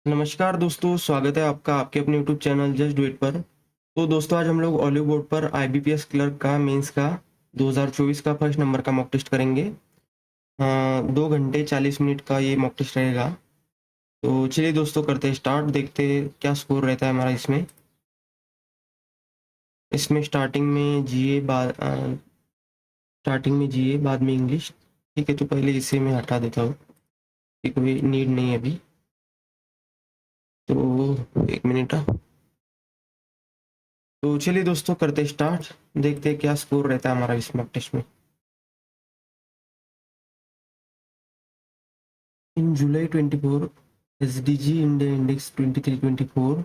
नमस्कार दोस्तों, स्वागत है आपका आपके अपने YouTube channel just do it पर। तो दोस्तों, आज हम लोग ऑलिव बोर्ड पर आईबीपीएस क्लर्क का मेंस का 2024 का फर्स्ट नंबर का मॉक टेस्ट करेंगे। 2 घंटे 40 मिनट का ये मॉक टेस्ट रहेगा। तो चलिए दोस्तों, करते हैं स्टार्ट। देखते हैं क्या स्कोर रहता है हमारा इसमें। स्टार्टिंग में जीए, बाद में इंग्लिश। ठीक है, तो पहले इसे मैं हटा देता हूँ, कोई नीड नहीं है अभी। तो 1 मिनट। तो चलिए दोस्तों, करते स्टार्ट। देखते हैं क्या स्कोर रहता है हमारा इस मॉक टेस्ट में। In July 24, SDG India Index 23-24,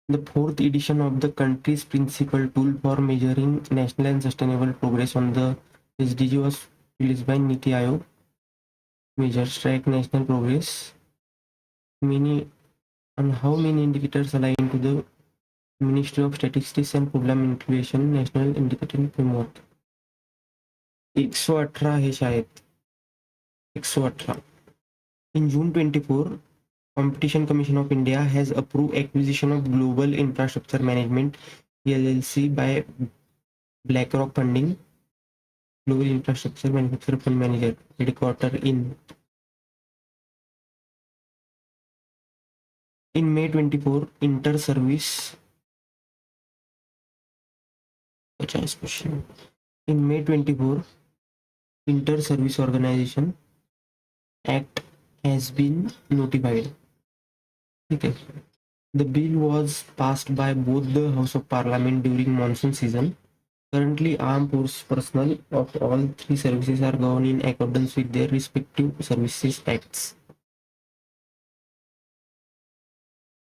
the fourth edition of the country's principal tool for measuring national and sustainable progress on the SDG was released by Niti Aayog. Measures track national progress. On how many indicators align to the Ministry of Statistics and Problem Incubation National Indicator Framework. 118 है शायद, 118। In June 24, Competition Commission of India has approved acquisition of Global Infrastructure Management (LLC) by BlackRock Funding. Global Infrastructure Manufacturer Fund Manager, headquartered in May 24, Inter-Service. 50 question. In May 24, Inter-Service Organization Act has been notified. Okay. The bill was passed by both the House of Parliament during monsoon season. Currently, armed force personnel of all three services are governed in accordance with their respective services acts.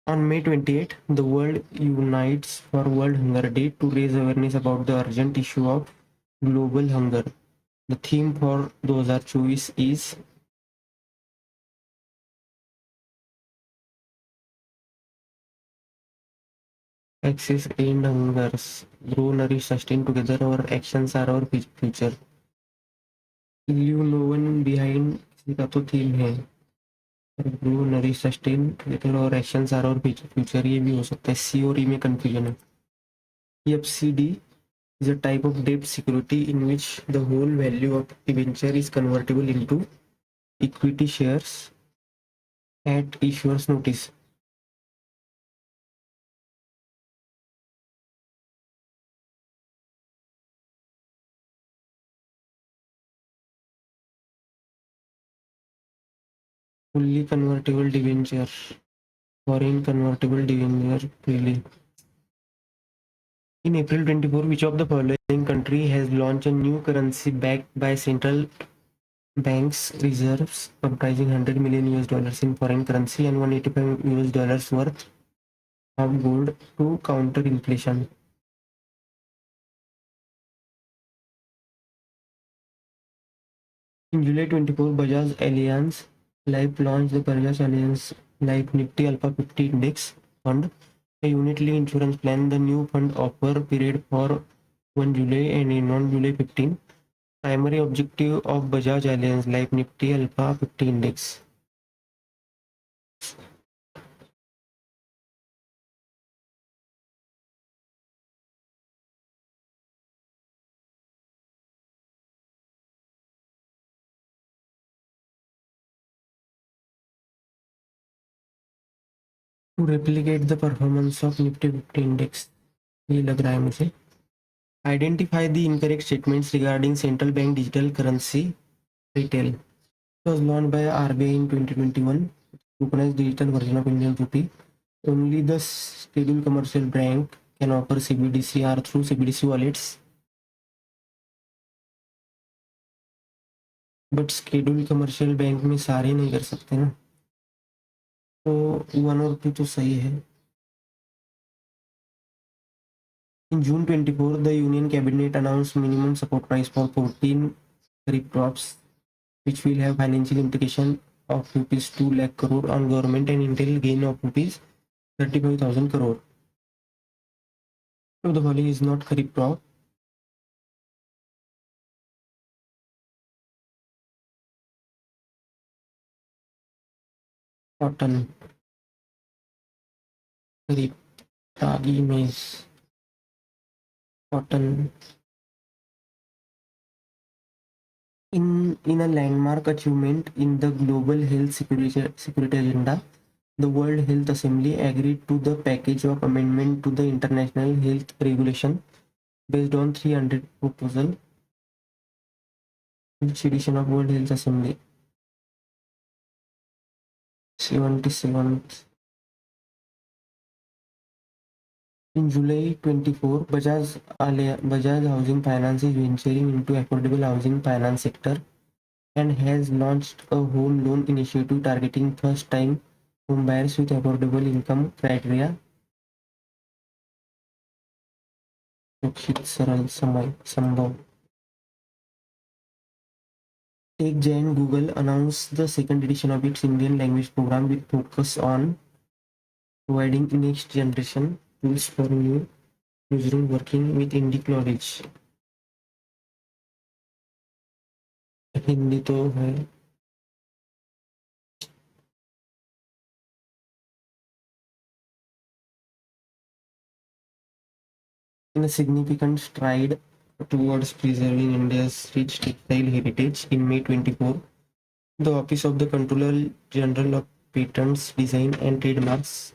On May 28, the world unites for World Hunger Day to raise awareness about the urgent issue of global hunger. The theme for 2024 is Access End Hungers, Grow, Nourish, Sustain Together. Our actions are our future. Leave no one behind किसी का तो theme है। Grow, nourish, sustain together और actions are और future, ये भी हो सकता है। सी और ई में कंफ्यूजन है। EFCD is a type of debt security in which the whole value of debenture is convertible into equity shares at issuer's notice. Fully convertible debenture, foreign convertible debenture freely. In April 24, which of the following country has launched a new currency backed by central banks reserves comprising $100 million in foreign currency and $185 worth of gold to counter inflation? In July 24, Bajaj Allianz Life launched the Bajaj Allianz Life Nifty Alpha 50 Index Fund, a unit-linked insurance plan. The new fund offer period for 1 July and in on July 15. Primary objective of Bajaj Allianz Life Nifty Alpha 50 Index. To replicate the performance of Nifty 50 Index. ये लग रहा है मुझे। Identify the incorrect statements regarding central bank digital currency retail. It was launched by RBI in 2021. Tokenized digital version of Indian rupee. Only the scheduled commercial bank can offer CBDC or through CBDC wallets. But scheduled commercial bank में सारे नहीं कर सकते ना, तो 1 और 2 तो सही है। In June 24, the Union Cabinet announced minimum support price for 14 kharif crops, which will have financial implication of rupees 2 lakh crore on government and entail gain of rupees 35,000 crore. So the following is not kharif crop. Cotton. खरीफ, रागी, मेज, cotton. In a landmark achievement in the global health security agenda, the World Health Assembly agreed to the package of amendment to the International Health Regulation based on 300 proposal. Which edition of World Health Assembly? 77th. In July 24, Bajaj Housing Finance is venturing into affordable housing finance sector and has launched a home loan initiative targeting first-time home buyers with affordable income criteria. सुरक्षित सरल समय संभव. Tech giant Google announced the second edition of its Indian language program with focus on providing next generation tools for new newsroom working with Indic knowledge. Hindi तो है. In a significant stride towards preserving India's rich textile heritage, in May 24, the Office of the Controller General of Patents, Design and Trademarks.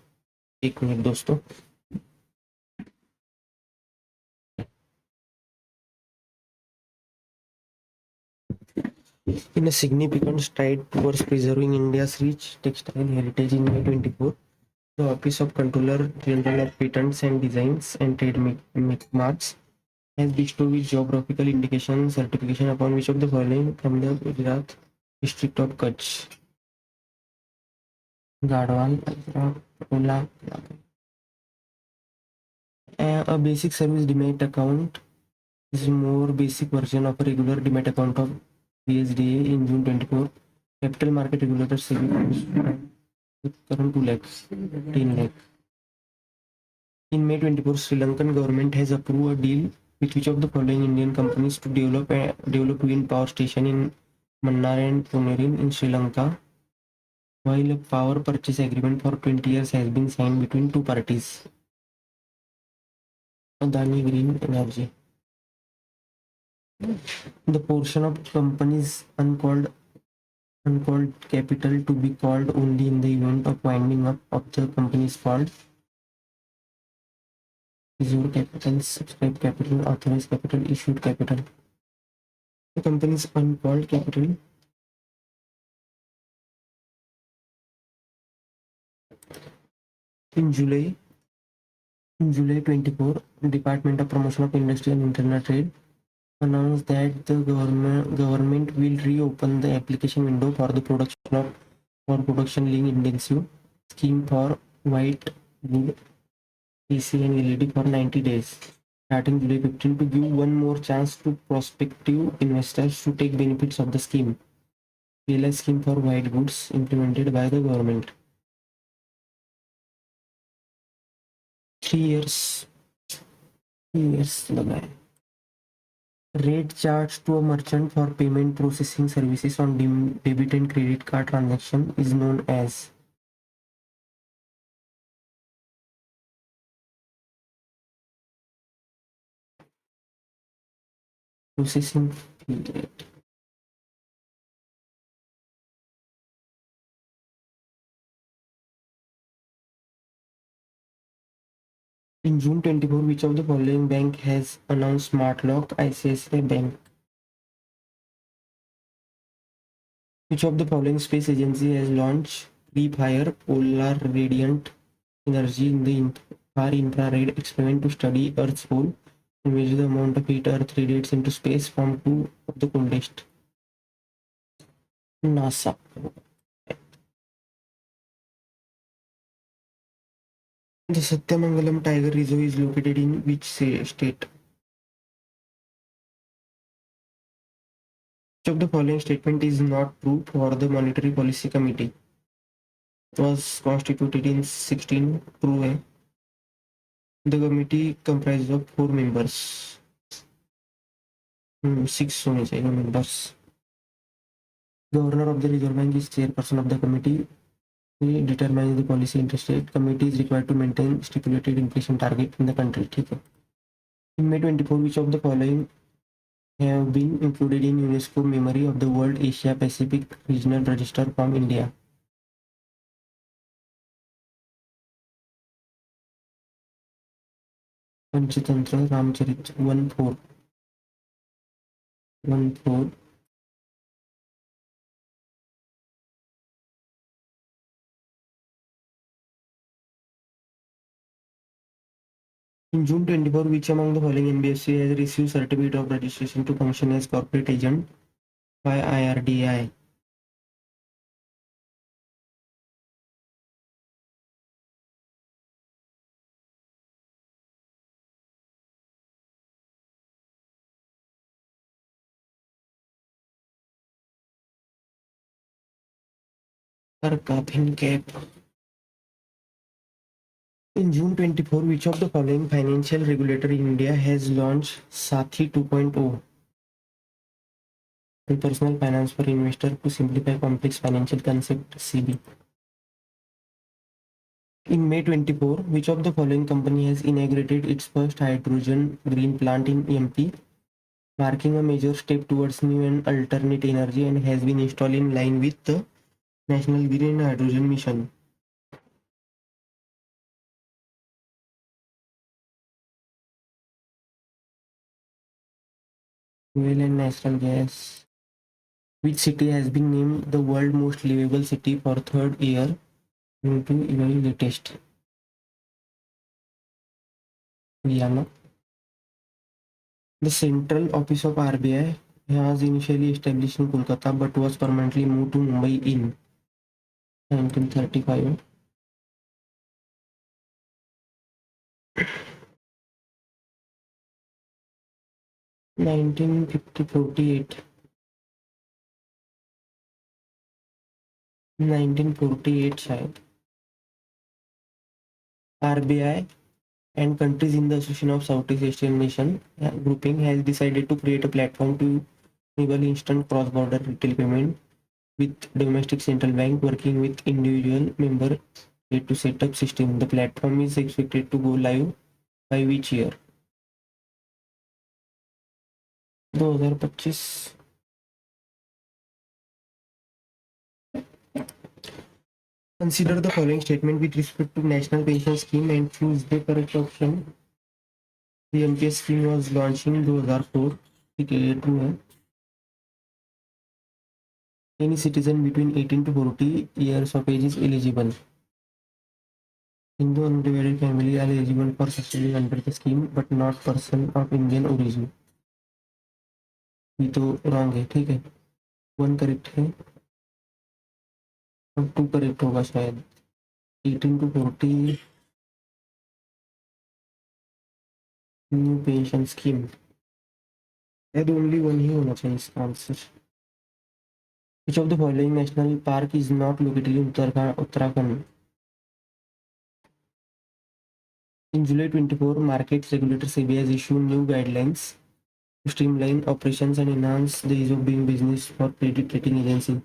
एक minute दोस्तों. In a significant stride towards preserving India's rich textile heritage, in May 24, the Office of Controller General of Patents and Designs and Trademarks has bestowed its geographical indication certification upon which of the following from the Gujarat district of Kutch. Gadwal, Ola. A basic service demat account is a more basic version of a regular demat account of BSDA in June 24. Capital market regulator with current 2 lakhs, 10 lakh. In May 24, Sri Lankan government has approved a deal with which of the following Indian companies to develop wind power station in Mannar and Ponerin in Sri Lanka, while a power purchase agreement for 20 years has been signed between two parties. Adani Green Energy. The portion of company's uncalled capital to be called only in the event of winding up of the company is called Youre capital, subscribed capital, authorized capital, issued capital. The company's uncalled capital in July 24, Department of Promotion of Industry and Internal Trade announced that the government will reopen the application window for the production link intensive scheme for white wood, PC and LED for 90 days, starting July 15, to give one more chance to prospective investors to take benefits of the scheme. PLI scheme for white goods implemented by the government. 3 years लगा है. Rate charged to a merchant for payment processing services on debit and credit card transaction is known as processing fee rate. In June 24, which of the following bank has announced smart lock? ICICI Bank. Which of the following space agency has launched pre-fire polar radiant energy in the far infrared experiment to study Earth's pole and measure the amount of heat Earth radiates into space from two of the coldest? NASA. The Satyamangalam Tiger Reserve is located in which state? Which of the following statement is not true for the Monetary Policy Committee? It was constituted in 16. True है. The committee comprises of 4 members. 6 होने चाहिए members. Governor of the Reserve Bank is chairperson of the committee. determines the policy interest rate. Committee is required to maintain stipulated inflation target in the country. ठीक है. In May 24, which of the following have been included in UNESCO Memory of the World Asia Pacific Regional Register from India? Panchatantra Ramcharit 14 In June 24, which among the following NBFC has received certificate of registration to function as corporate agent by IRDI? Cap. In June 24, which of the following financial regulator in India has launched Sathi 2.0, a personal finance for investor to simplify complex financial concept CB? In May 24, which of the following company has inaugurated its first hydrogen green plant in MP, marking a major step towards new and alternate energy and has been installed in line with the National Green Hydrogen Mission? Oil and natural gas. Which city has been named the world's most livable city for third year due to EY latest? Vienna. The central office of RBI was initially established in Kolkata but was permanently moved to Mumbai in 1935. 1948. 1948 शायद. RBI and countries in the Association of Southeast Asian Nation grouping has decided to create a platform to enable instant cross-border retail payment with domestic central bank working with individual member state to set up system. The platform is expected to go live by which year? 2025. Consider the following statement with respect to National Pension Scheme and choose the correct option. The MPS scheme was launched in 2004. ठीक है, ये true है. Any citizen between 18 to 40 years of age is eligible. Hindu undivided family are eligible for subsidy under the scheme, but not person of Indian origin. ये तो wrong है. ठीक है, 1 correct है और 2 correct होगा शायद. 18 to 40 new pension scheme. शायद only one ही होना चाहिए इसका answer. Which of the following national park is not located in Uttarakhand? In July 24, markets regulator SEBI has issued new guidelines to streamline operations and enhance the ease of doing business for credit rating agency.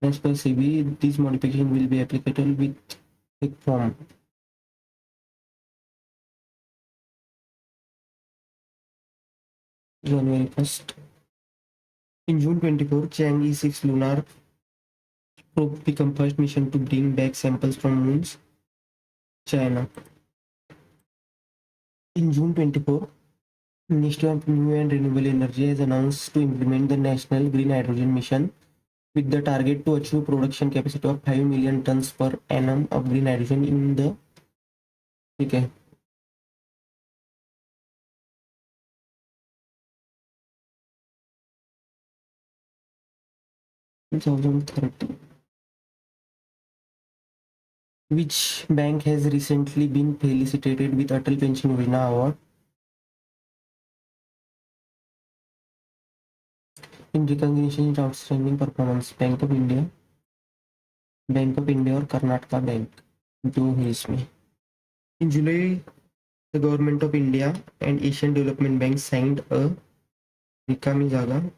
As per SEBI, this modification will be applicable with effect from January 1st. In June 24, Chang E6 lunar probe became first mission to bring back samples from moons, China. In June 24, Ministry of New and Renewable Energy has announced to implement the National Green Hydrogen Mission with the target to achieve production capacity of 5 million tons per annum of green hydrogen in the 2030. Which bank has recently been felicitated with Atal Pension Yojana Award in recognition of outstanding performance? Bank of India और Karnataka bank, दो है इसमें. In July, the government of India and Asian Development Bank signed a Rikami Jaga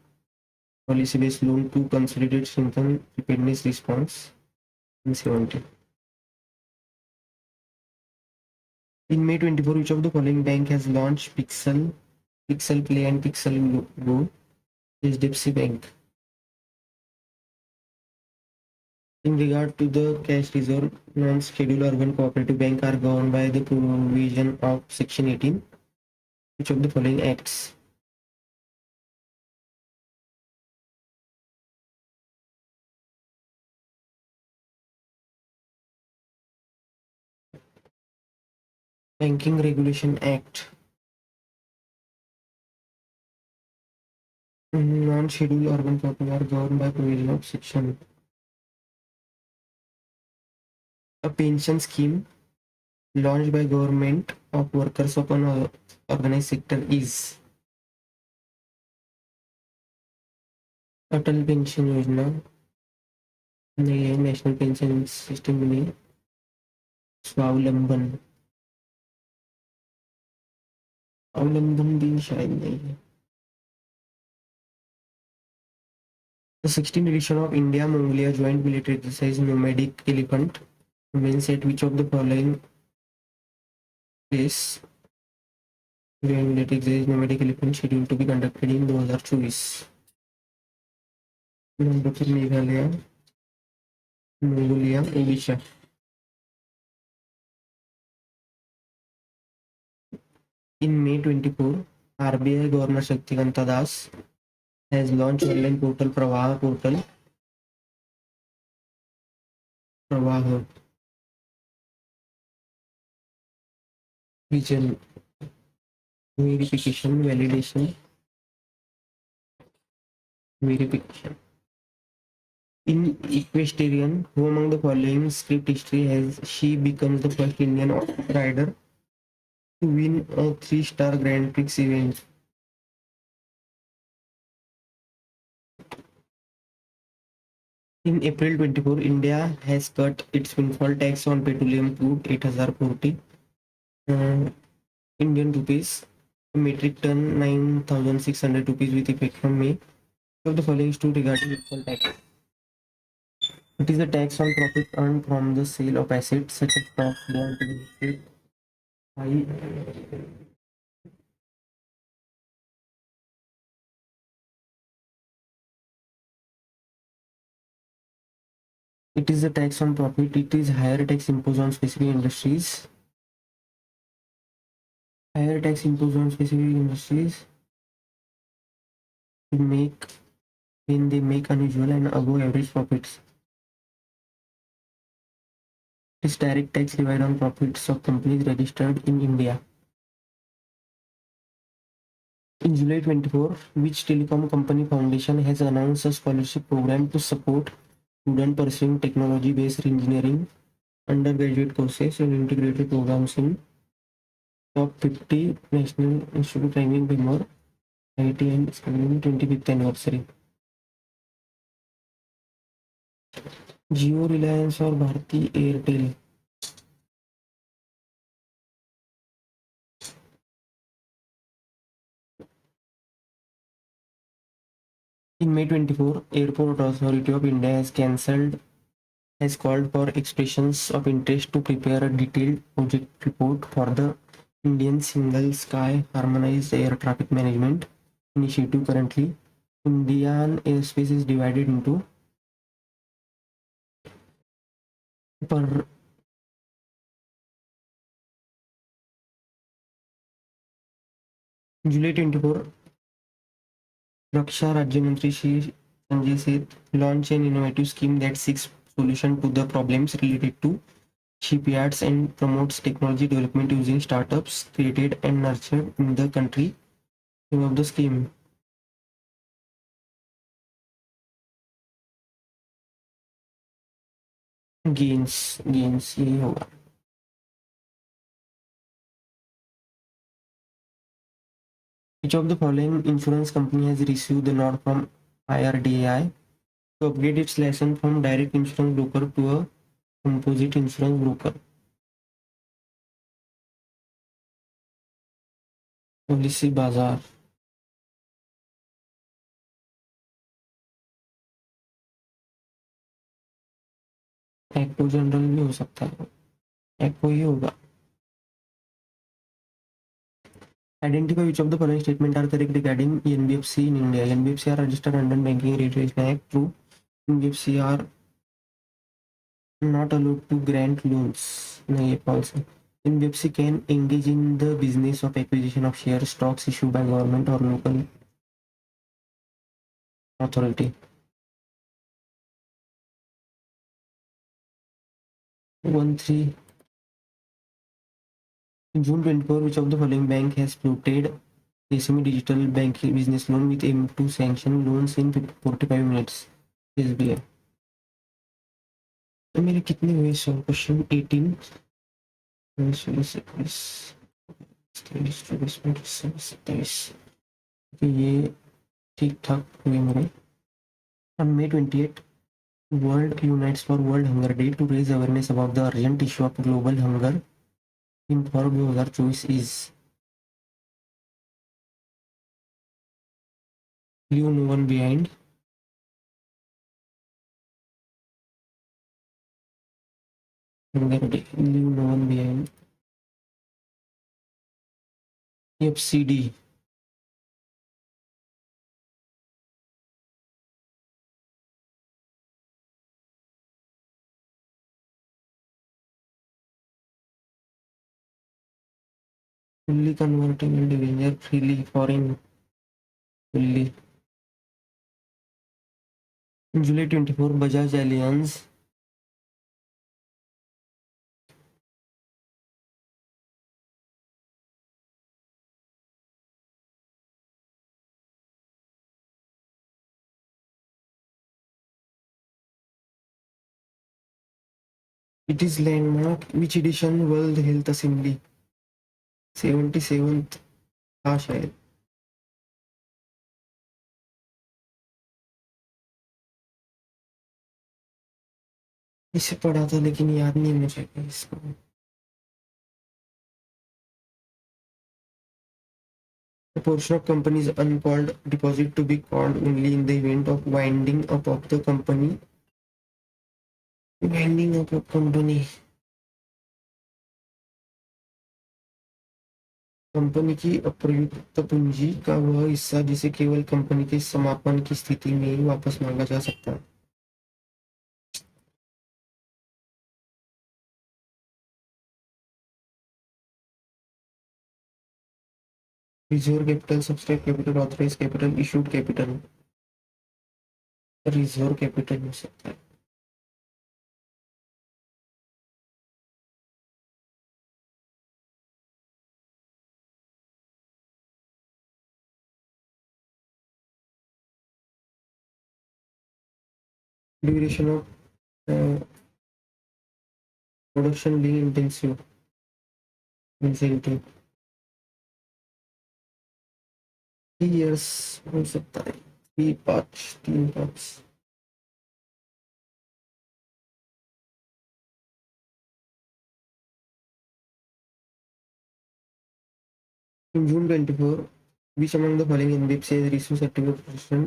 policy-based loan to consolidate strengthen preparedness response. 70. In May 24, which of the following bank has launched Pixel Play and Pixel Go? HDFC Bank. In regard to the cash reserve, non-scheduled urban cooperative bank are governed by the provision of Section 18. Which of the following acts? Banking Regulation Act. Non-scheduled urban cooperative are governed by provision of Section. A pension scheme launched by government of workers of an organized sector is Atal pension योजना नहीं है, national pension system में स्वावलंबन अवलंबन भी शायद नहीं है. The 16th edition of India-Mongolia Joint Military Exercise Nomadic Elephant means at which of the following place Joint Military Exercise Nomadic Elephant scheduled to be conducted in 2024. Number 3 Meghalaya, Mongolia, Odisha. In May 24, RBI Governor Shaktikanta Das has launched online portal Pravaha Vision verification. In equestrian, who among the following script history has she becomes the first Indian rider to win a 3-star Grand Prix event? In April 24, India has cut its windfall tax on petroleum crude 8,040 Indian rupees, a metric ton 9,600 rupees with effect from May. Of the following is true regarding windfall tax. It is a tax on profit earned from the sale of assets such as stocks, bonds, real estate, It is a tax on profit. It is higher tax imposed on specific industries. Higher tax imposed on specific industries when they make unusual and above average profits. It is direct tax levied on profits of companies registered in India. In July 24, which telecom company foundation has announced a scholarship program to support students pursuing technology-based engineering undergraduate courses and integrated programs in top 50 National Institute ranking Bangalore, IT and celebrating 25th anniversary. Jio, Reliance और Bharti Airtel. In May 24, Airport Authority of India has called for expressions of interest to prepare a detailed project report for the Indian Single Sky Harmonized Air Traffic Management initiative. Currently, Indian airspace is divided into July 24, Raksha Rajya Mantri Shri Sanjay Seth launched an innovative scheme that seeks solution to the problems related to shipyards and promotes technology development using startups created and nurtured in the country. Name of the scheme. Gains यही होगा. Which of the following insurance company has received the nod from IRDAI to upgrade its license from direct insurance broker to a composite insurance broker? Policy Bazaar. Echo general भी हो सकता है, एक्को ही होगा। Identify which of the following statement are correct regarding NBFC in India. NBFC are registered under Banking Regulation Act. True. NBFC are not allowed to grant loans. No, ये false है. NBFC can engage in the business of acquisition of share stocks issued by government or local authority. 1-3. In June 24, which of the following bank has floated a semi-digital banking business loan with aim to sanction loans in 45 minutes? SBI. तो मेरे कितने हुए solve? Question 18, 27, तो ये ठीक ठाक हुए मेरे। On May 28, World unites for World Hunger Day to raise awareness about the urgent issue of global hunger. Theme for 2024 is Leave No One Behind. Hunger Day, Leave No One Behind. FCD. Fully converting individual freely foreign. Fully. July 24, Bajaj Allianz. It is landmark. Which edition? World Health Assembly. 77th था शायद. इसे पढ़ा था लेकिन याद नहीं मुझे इसको. The portion of company's uncalled deposit to be called only in the event of winding up of the company. Winding up of company. Company की अप्रयुक्त पूंजी का वह हिस्सा जिसे केवल कंपनी के समापन की स्थिति में ही वापस मांगा जा सकता है. Reserve capital, subscribe capital, authorise capital, issued capital. Reserve capital हो सकता है. Duration of production link intensive incentive 3 years हो सकता है. 3-5. In June 24, which among the following NBFC has received certificate of profession?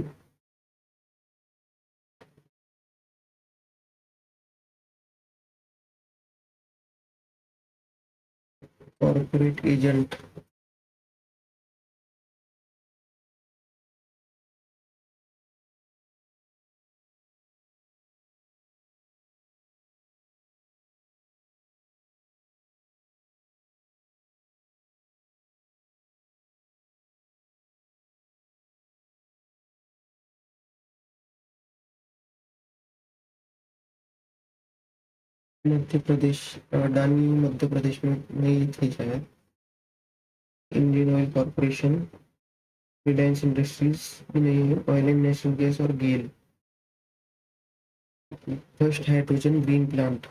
Corporate agent. Madhya Pradesh, Adani Madhya Pradesh में नहीं थी शायद. Indian oil corporation, reliance industries भी नहीं है. ऑयल एंड नेशनल गैस और GAIL. First hydrogen green plant.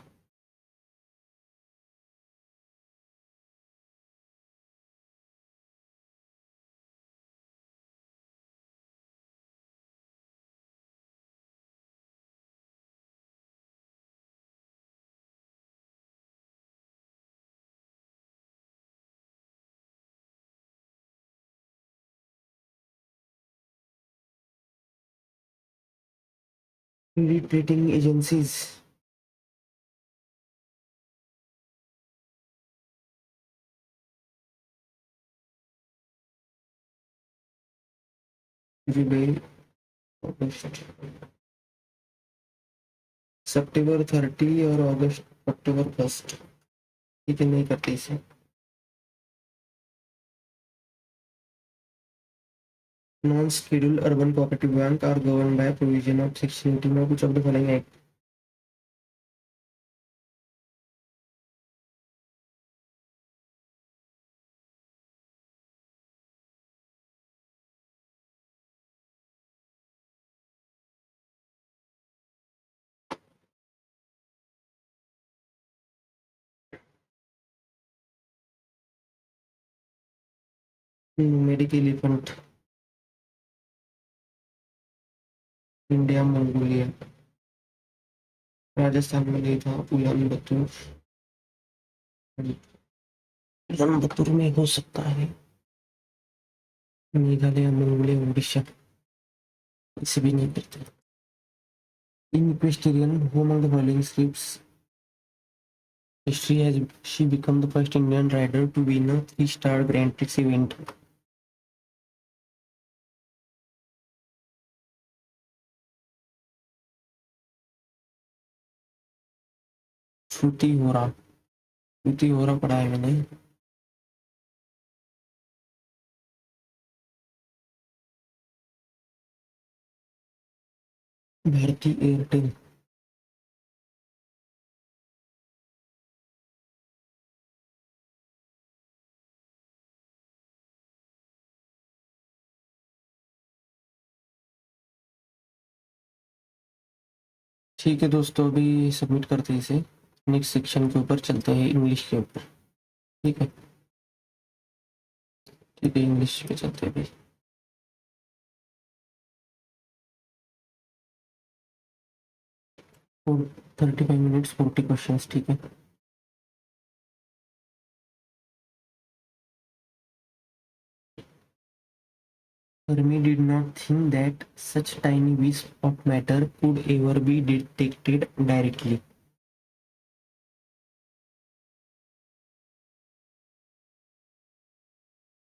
Credit rating agencies. जुलाई, अगस्त, सितंबर 30 और अगस्त अक्टूबर 1। ठीक है, नहीं करते इसे। Non-scheduled urban cooperative bank are governed by provision of Section 18 of which of the following act? Medic elephant, India, Mongolia. Rajasthan में नहीं था, उड़ान बतूर। उड़ान बतूर में हो सकता है मेघालय, मंगोलिया, उड़ीसा। इसे भी नहीं करते। In equestrian, who among the following scripts history has she become the first Indian rider to win a 3-star Grand Prix event? श्रुति होरा। श्रुति होरा पढ़ा है मैंने। भारती एयरटेल। ठीक है दोस्तों, अभी सबमिट करते हैं इसे। नेक्स्ट सेक्शन के ऊपर चलते हैं, इंग्लिश के ऊपर। ठीक है, ठीक है, इंग्लिश पे चलते हैं अभी। 35 मिनट्स 40 क्वेश्चंस। ठीक है। Fermi did not think that such tiny wisp of matter could ever be detected directly.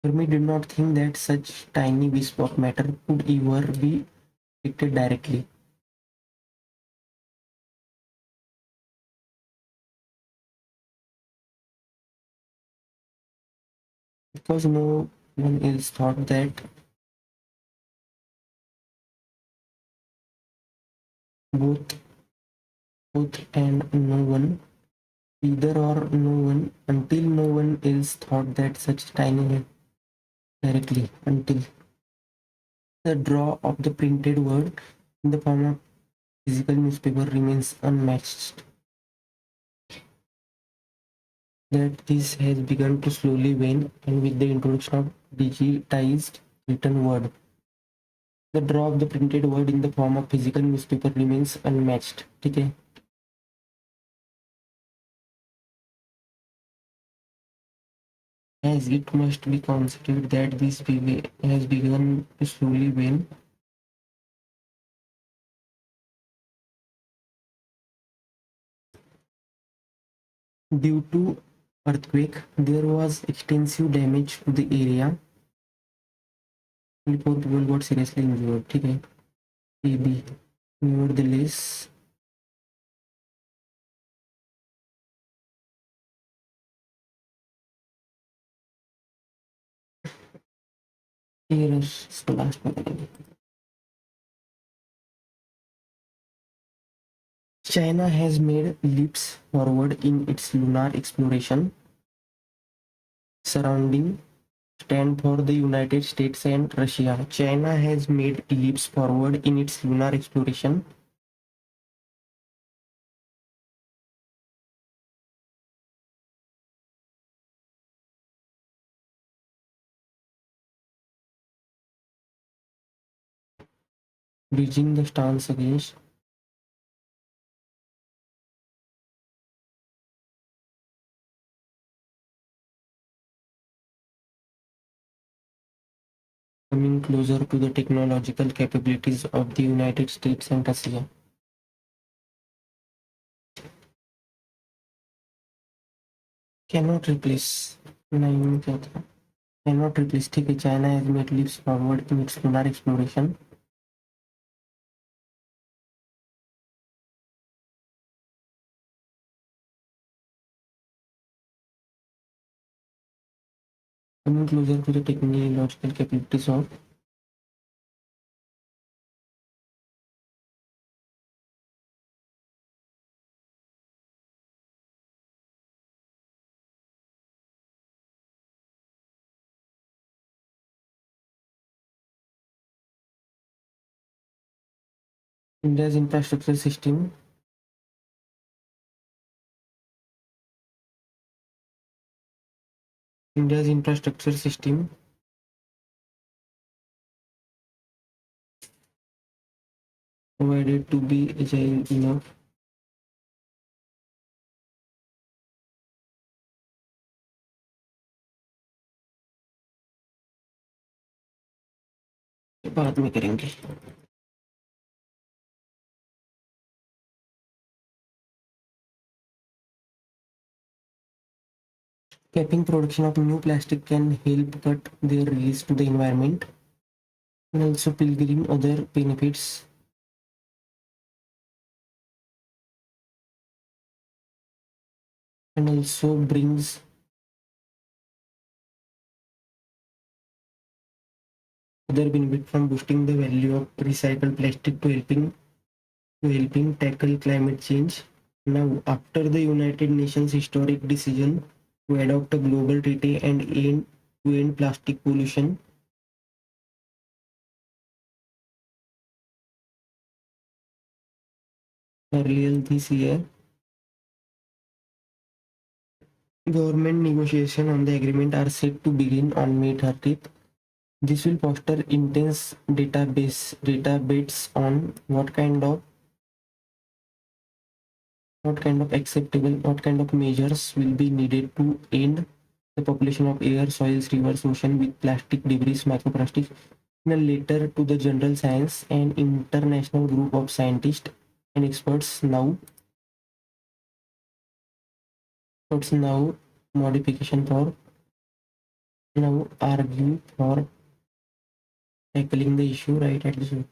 Fermi did not think that such tiny wisp of matter could ever be detected directly. Because no one else thought that both and no one, either or no one, until no one else thought that such tiny directly, until the draw of the printed word in the form of physical newspaper remains unmatched. That this has begun to slowly wane, and with the introduction of digitized written word, the draw of the printed word in the form of physical newspaper remains unmatched. ठीक है, as it must be considered that this has begun to slowly wane. Due to earthquake, there was extensive damage to the area. 4 people got seriously injured. ठीक है, AB. Nevertheless, इसको last में करेंगे। China has made leaps forward in its lunar exploration, surrounding stand for the United States and Russia. China has made leaps forward in its lunar exploration, bridging the stance against coming closer to the technological capabilities of the United States and Russia. Cannot replace 9 क्या था? cannot replace. ठीक है, China has made leaps forward in its lunar exploration. Coming closer to the technological capabilities of India's infrastructure system. India's infrastructure system provided to be agile enough बाद में करेंगे. Capping production of new plastic can help cut their release to the environment and also pilgrim other benefits. And also brings other benefit from boosting the value of recycled plastic to helping tackle climate change. Now, after the United Nations historic decision to adopt a global treaty and aim to end plastic pollution, earlier this year, government negotiations on the agreement are set to begin on May 30th. This will foster intense debates on what kind of measures will be needed to end the population of air, soils, rivers, ocean with plastic debris, microplastics. In a letter to the General Science, an international group of scientists and experts now modification for now argue for tackling the issue right at the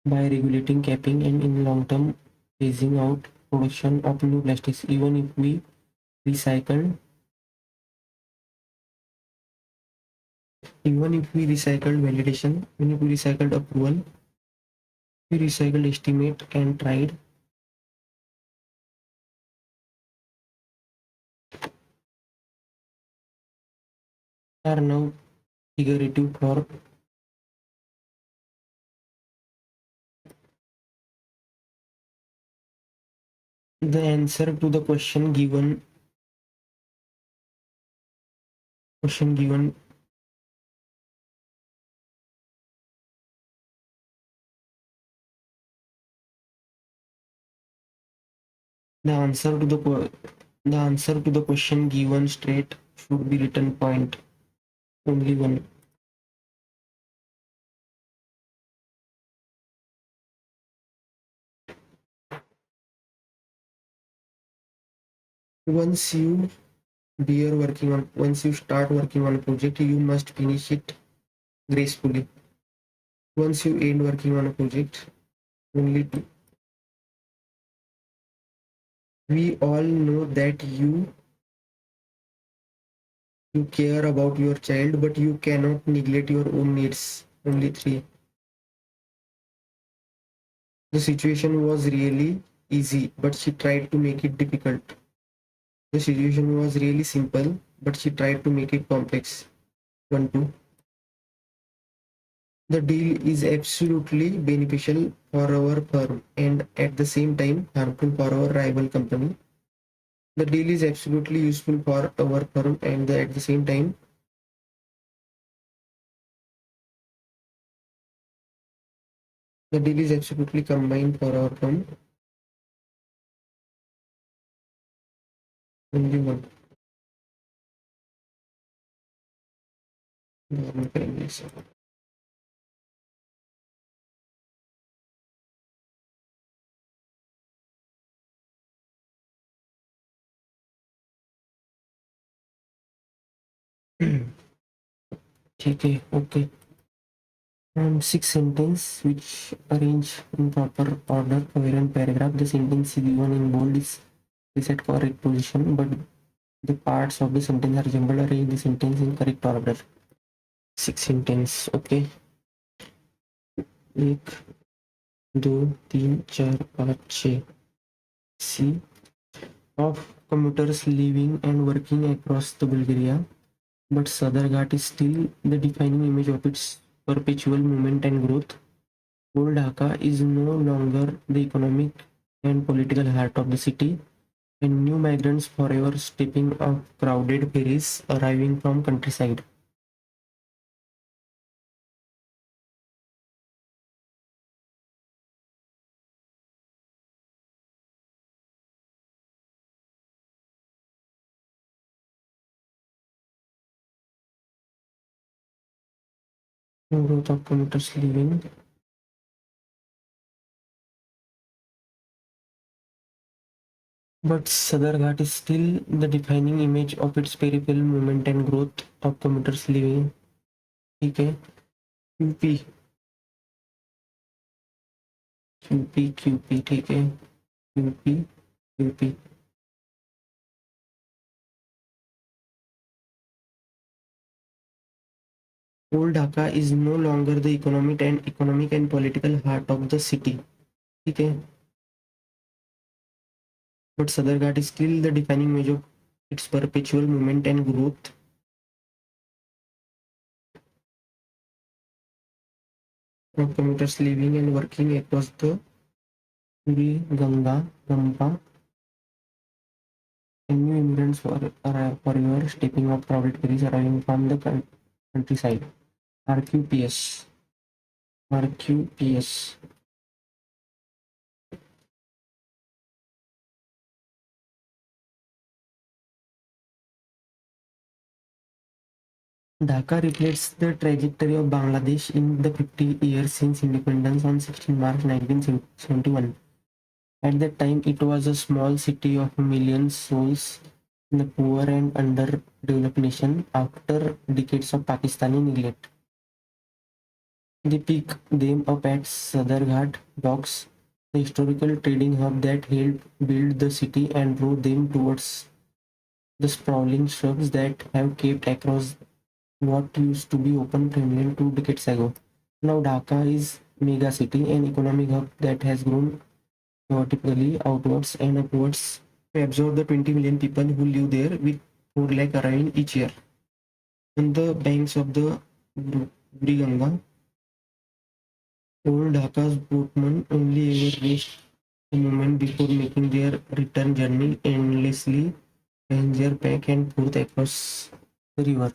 by regulating capping and in long term phasing out production of new plastics. Recycle even if we recycled validation, even if we recycled approval, we recycled estimate and tried are now figurative for the answer to the question given the answer to the answer to the question given straight should be written point only one. Once you once you start working on a project, you must finish it gracefully. Once you end working on a project, only we all know that you care about your child, but you cannot neglect your own needs. Only three. The situation was really easy, but she tried to make it difficult. The situation was really simple, but she tried to make it complex. 1, 2. The deal is absolutely beneficial for our firm and at the same time harmful for our rival company. The deal is absolutely useful for our firm and at the same time the deal is absolutely combined for our firm. Only one. ठीक है, okay. Six sentence which arrange in proper order, coherent paragraph. The sentence given in bold is set correct position, but the parts of the sentence are jumbled. Arrange the sentence in correct order. Six sentence, okay. 1, 2, 3, 4, 5, 6. C of commuters living and working across the Bulgaria, but Sadarghat is still the defining image of its perpetual movement and growth. Old Dhaka is no longer the economic and political heart of the city, and new migrants forever stepping off crowded ferries arriving from countryside. Growth of commuters living. But Sadarghat is still the defining image of its peripheral movement and growth of commuters living. ठीक है, UP UP QP, ठीक है, UP UP. Old Dhaka is no longer the economic and political heart of the city. ठीक है, but Sadarghat is still the defining image of its perpetual movement and growth of commuters living and working across the Uri, Ganga, Rampa, and new immigrants forever stepping up crowded ferries arriving from the countryside. RQPS. RQPS. Dhaka reflects the trajectory of Bangladesh in the 50 years since independence on 16 March 1971. At that time, it was a small city of a million souls in a poor and underdeveloped nation after decades of Pakistani neglect. They pick them up at Sadarghat docks, the historical trading hub that helped build the city and drew them towards the sprawling shrubs that have kept across what used to be open farmland 2 decades ago. Now Dhaka is mega city, an economic hub that has grown vertically outwards and upwards to absorb the 20 million people who live there, with 4 lakh arriving each year. On the banks of the Ganga, old Dhaka's boatmen only ever rest a moment before making their return journey endlessly passenger back and forth across the river.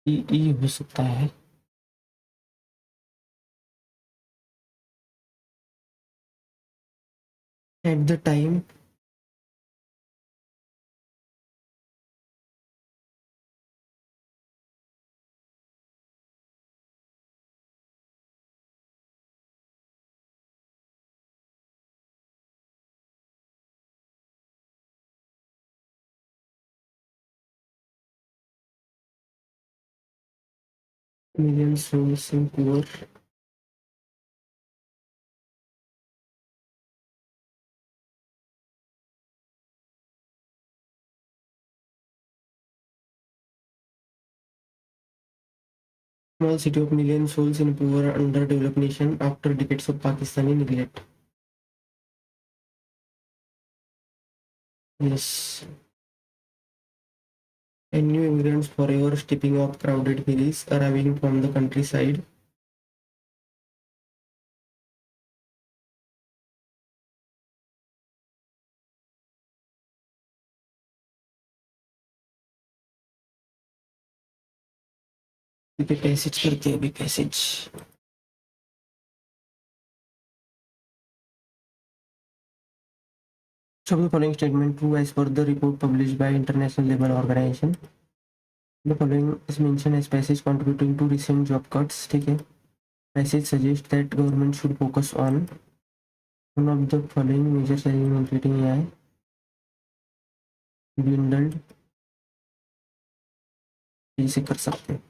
ये हो सकता है। At the time, million souls in poor. Small city of million souls in poor underdeveloped nation after decades of Pakistani neglect. Yes. And new immigrants forever stepping off crowded ferries arriving from the countryside. ठीक है, passage करते हैं अभी passage. So the following statement true as per the report published by International Labour Organization. The following is mentioned as passage contributing to recent job cuts. ठीक है, passage suggests that government should focus on one of the following major challenge including AI, dwindled, इसे कर सकते हैं।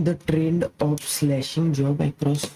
The trend of slashing job across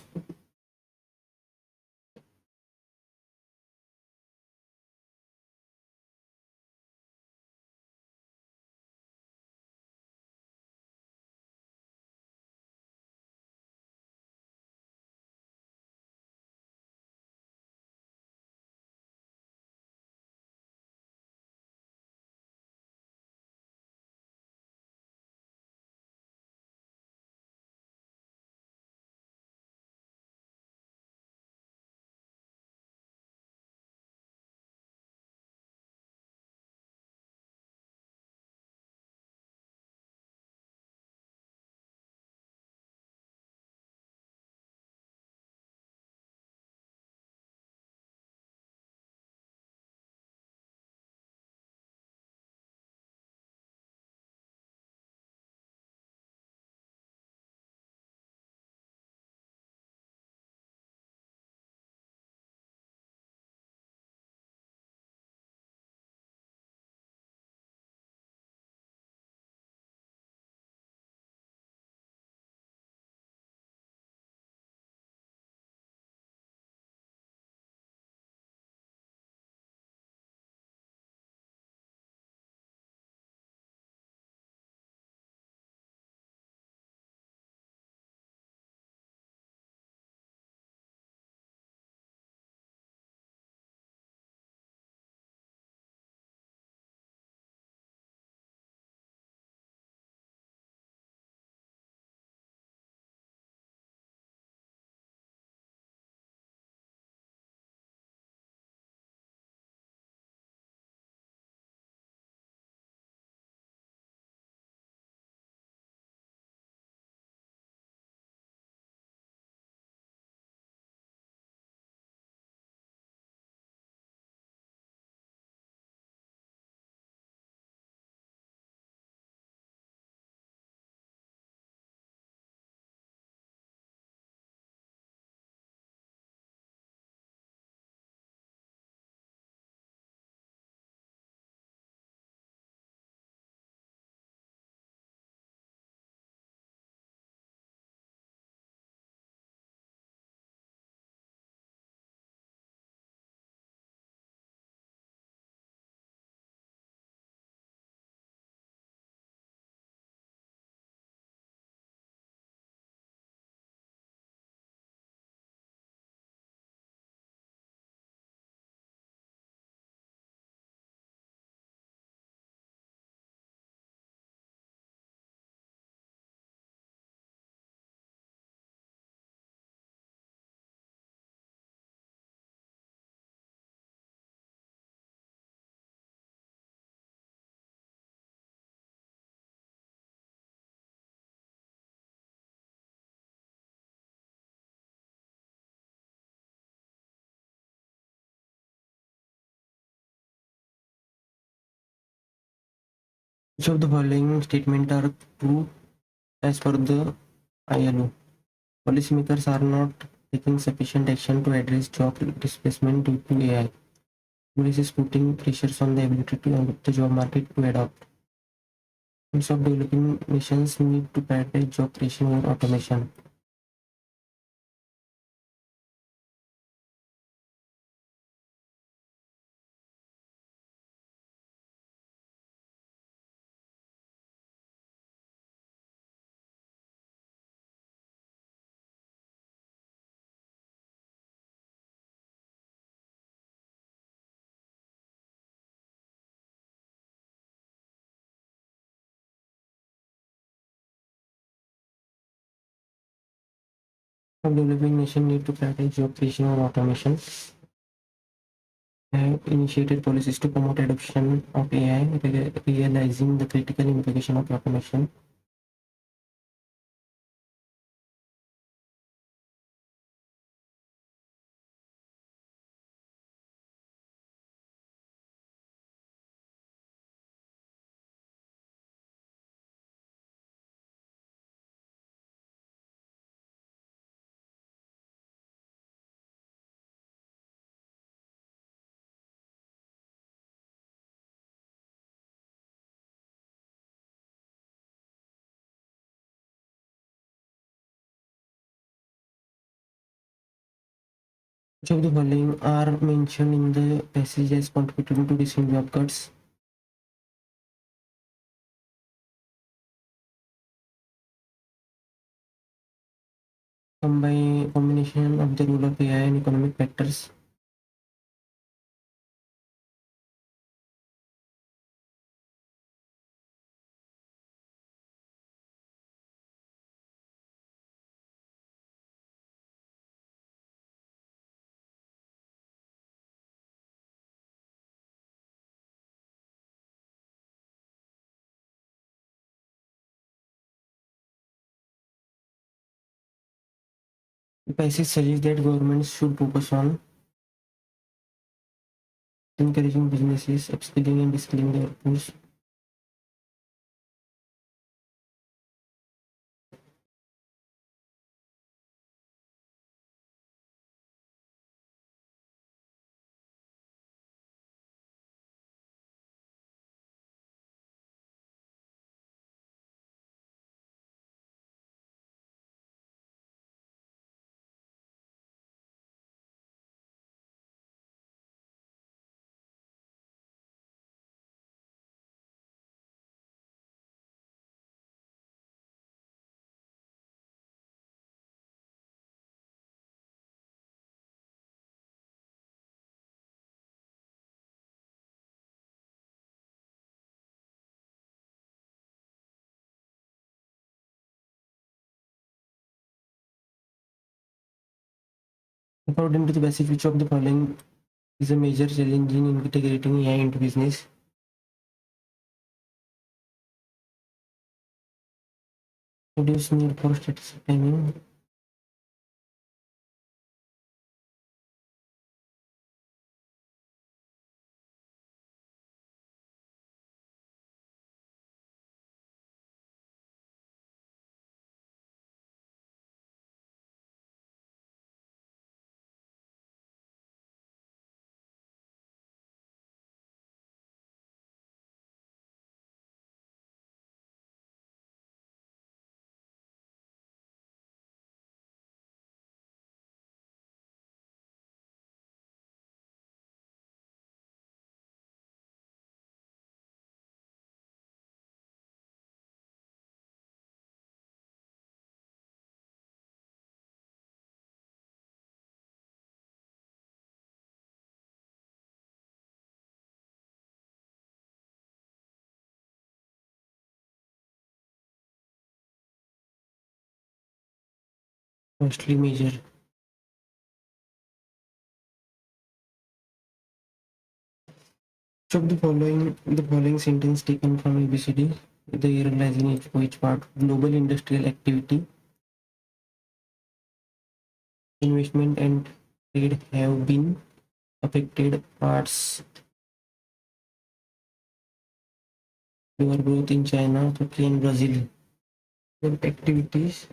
which of the following statements are true as per the ILO? Policymakers are not taking sufficient action to address job displacement due to AI. This is putting pressures on the ability of the job market to adapt. Most of developing nations need to prioritize job creation over automation. Some developing nations need to prioritize job creation over automation. Have initiated policies to promote adoption of AI, realizing the critical implication of automation. Which of the following are mentioned in the passage as contributing to recent job cuts? Combination of the role of AI and economic factors. The passage suggests that governments should focus on encouraging businesses, upskilling and reskilling their workforce. According to the passage, which of the following is a major challenge in integrating AI into business? Reduce need for statistic planning. Firstly, measure. Which of the following sentence taken from ABCD? The year lies in which part? Global industrial activity, investment and trade have been affected. Parts lower growth in China, Turkey and Brazil. Activities.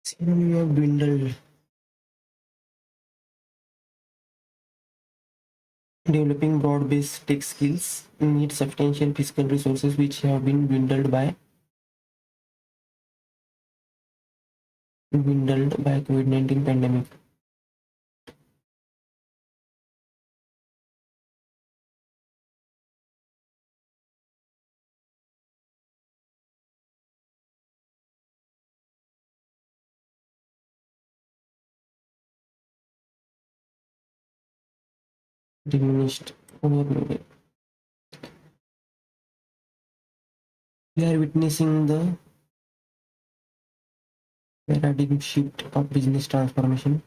Synonym of dwindled. Developing broad-based tech skills needs substantial fiscal resources which have been dwindled by COVID-19 pandemic. Diminished overloaded. We are witnessing the paradigm shift of business transformation.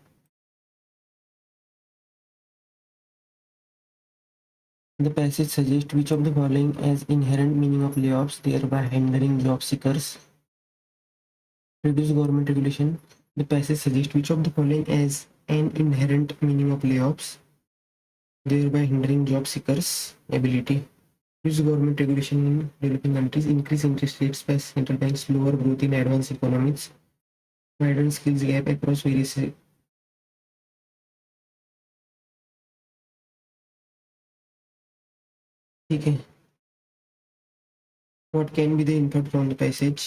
The passage suggests which of the following as inherent meaning of layoffs, thereby hindering job seekers. Reduce government regulation. The passage suggests which of the following as an inherent meaning of layoffs, thereby hindering job seekers' ability. Reduce government regulation in developing countries, increase interest rates by central banks, lower growth in advanced economies, widen skills gap across various ठीक है. What can be the input from the passage?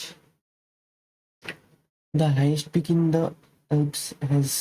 The highest peak in the Alps has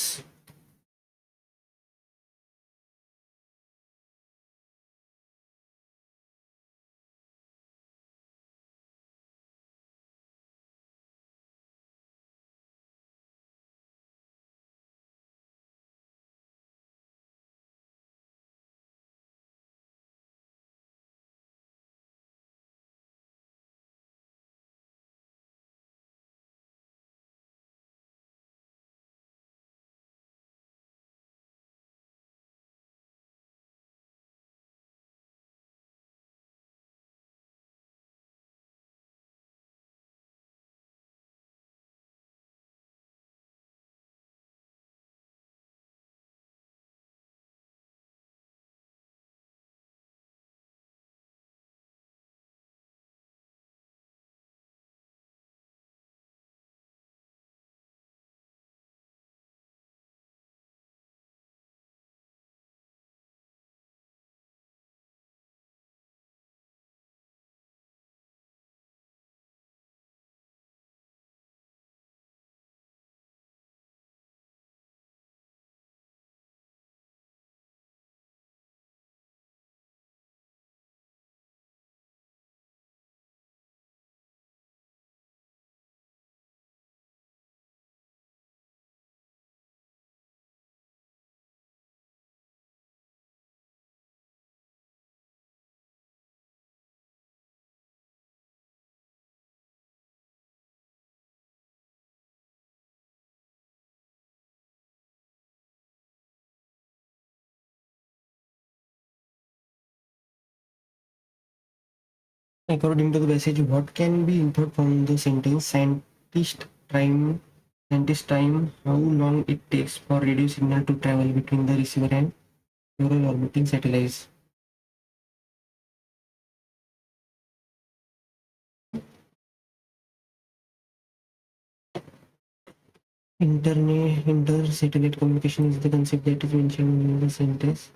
according to the passage, what can be inferred from the sentence? Scientist time how long it takes for radio signal to travel between the receiver and neural orbiting satellites. Inter-satellite communication is the concept that is mentioned in the sentence.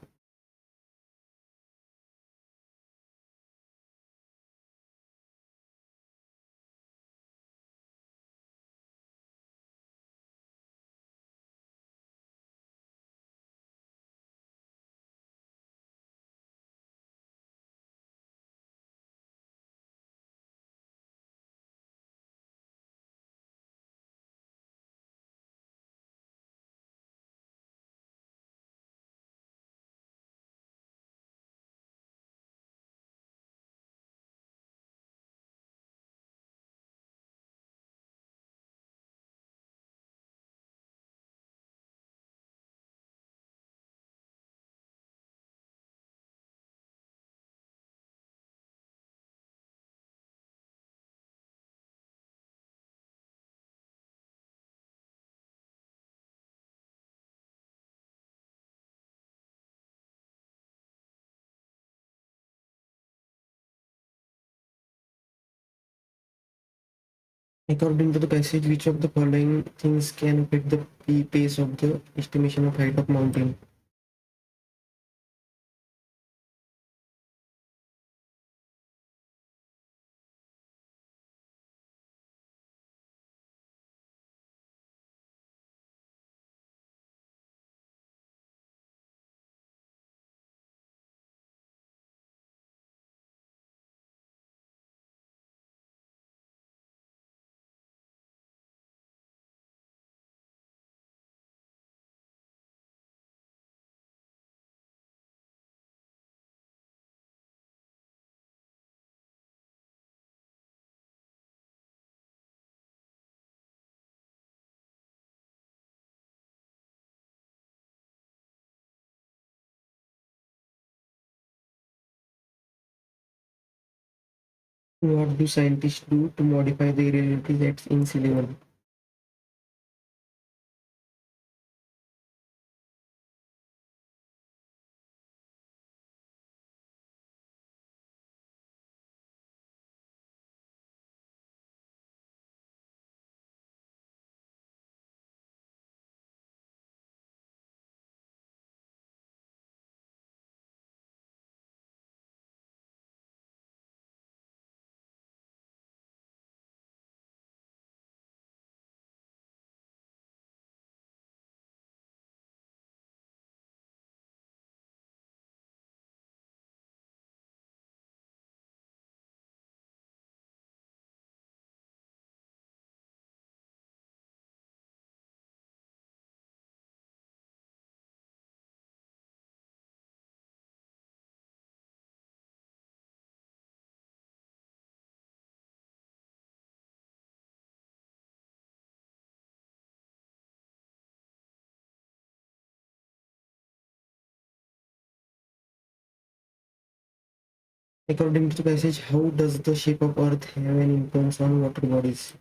According to the passage, which of the following things can affect the pace of the estimation of height of mountain? What do scientists do to modify the irregularities at in sea level? According to the passage, how does the shape of Earth have an influence on water bodies?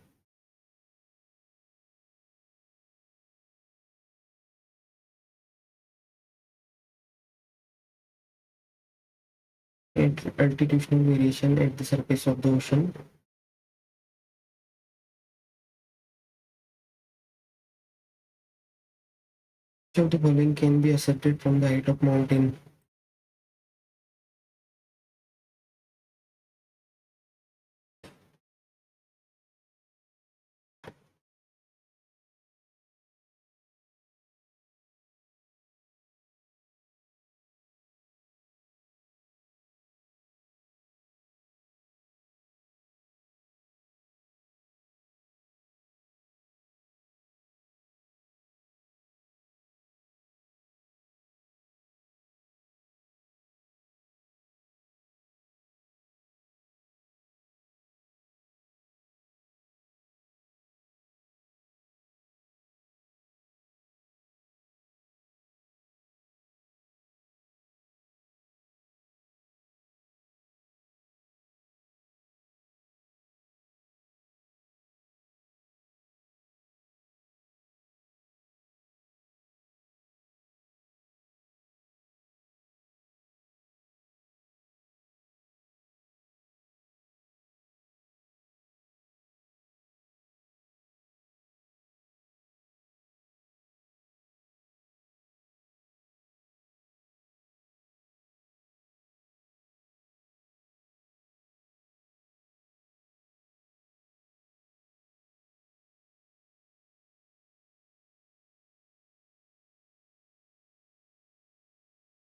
Altitudinal variation at the surface of the ocean. Which of the following can be asserted from the height of mountain?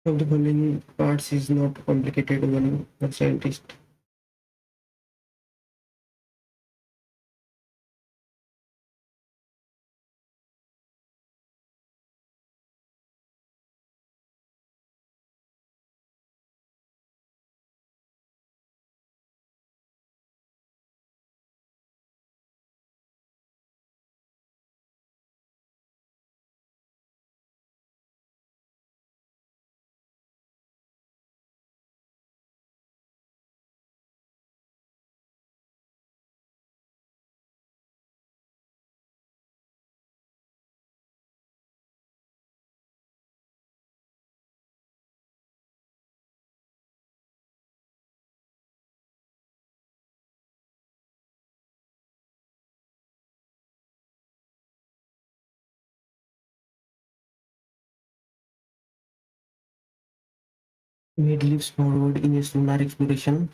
Which of the following parts is not complicated when a scientist? Made leaps forward in a sonar exploration.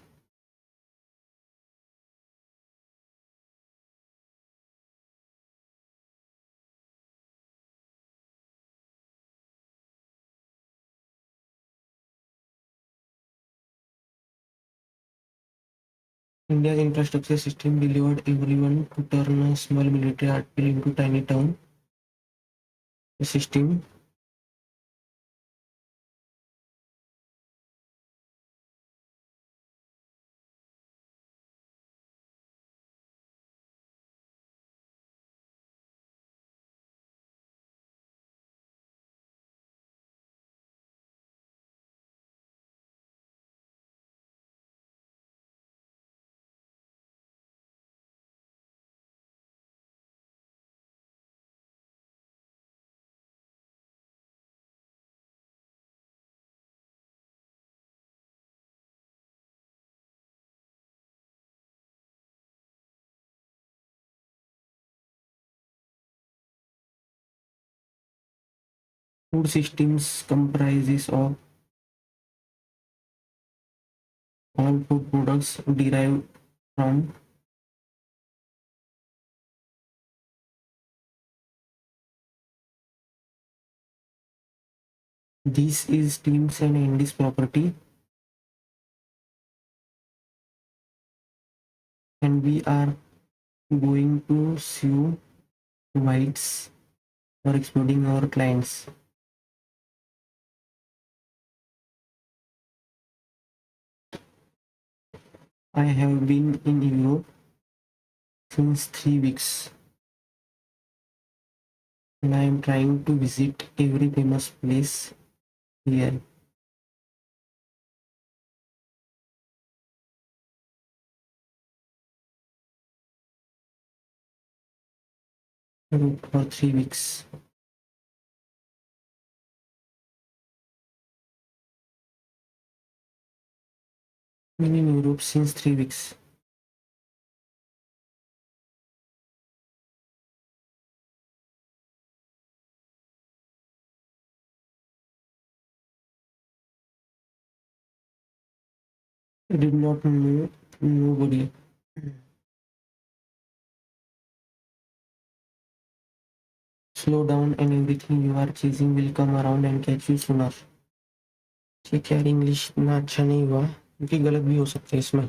India's infrastructure system delivered everyone to turn a small military artillery into tiny town. The system. Food systems comprises of all food products derived from. This is Tim's and Andy's property, and we are going to sue Whites for exploiting our clients. I have been in Europe since 3 weeks, and I am trying to visit every famous place here. for 3 weeks. Been in Europe since 3 weeks. I did not know nobody. Slow down and everything you are chasing will come around and catch you sooner. ठीक है यार, English इतना अच्छा नहीं हुआ क्योंकि गलत भी हो सकते हैं इसमें.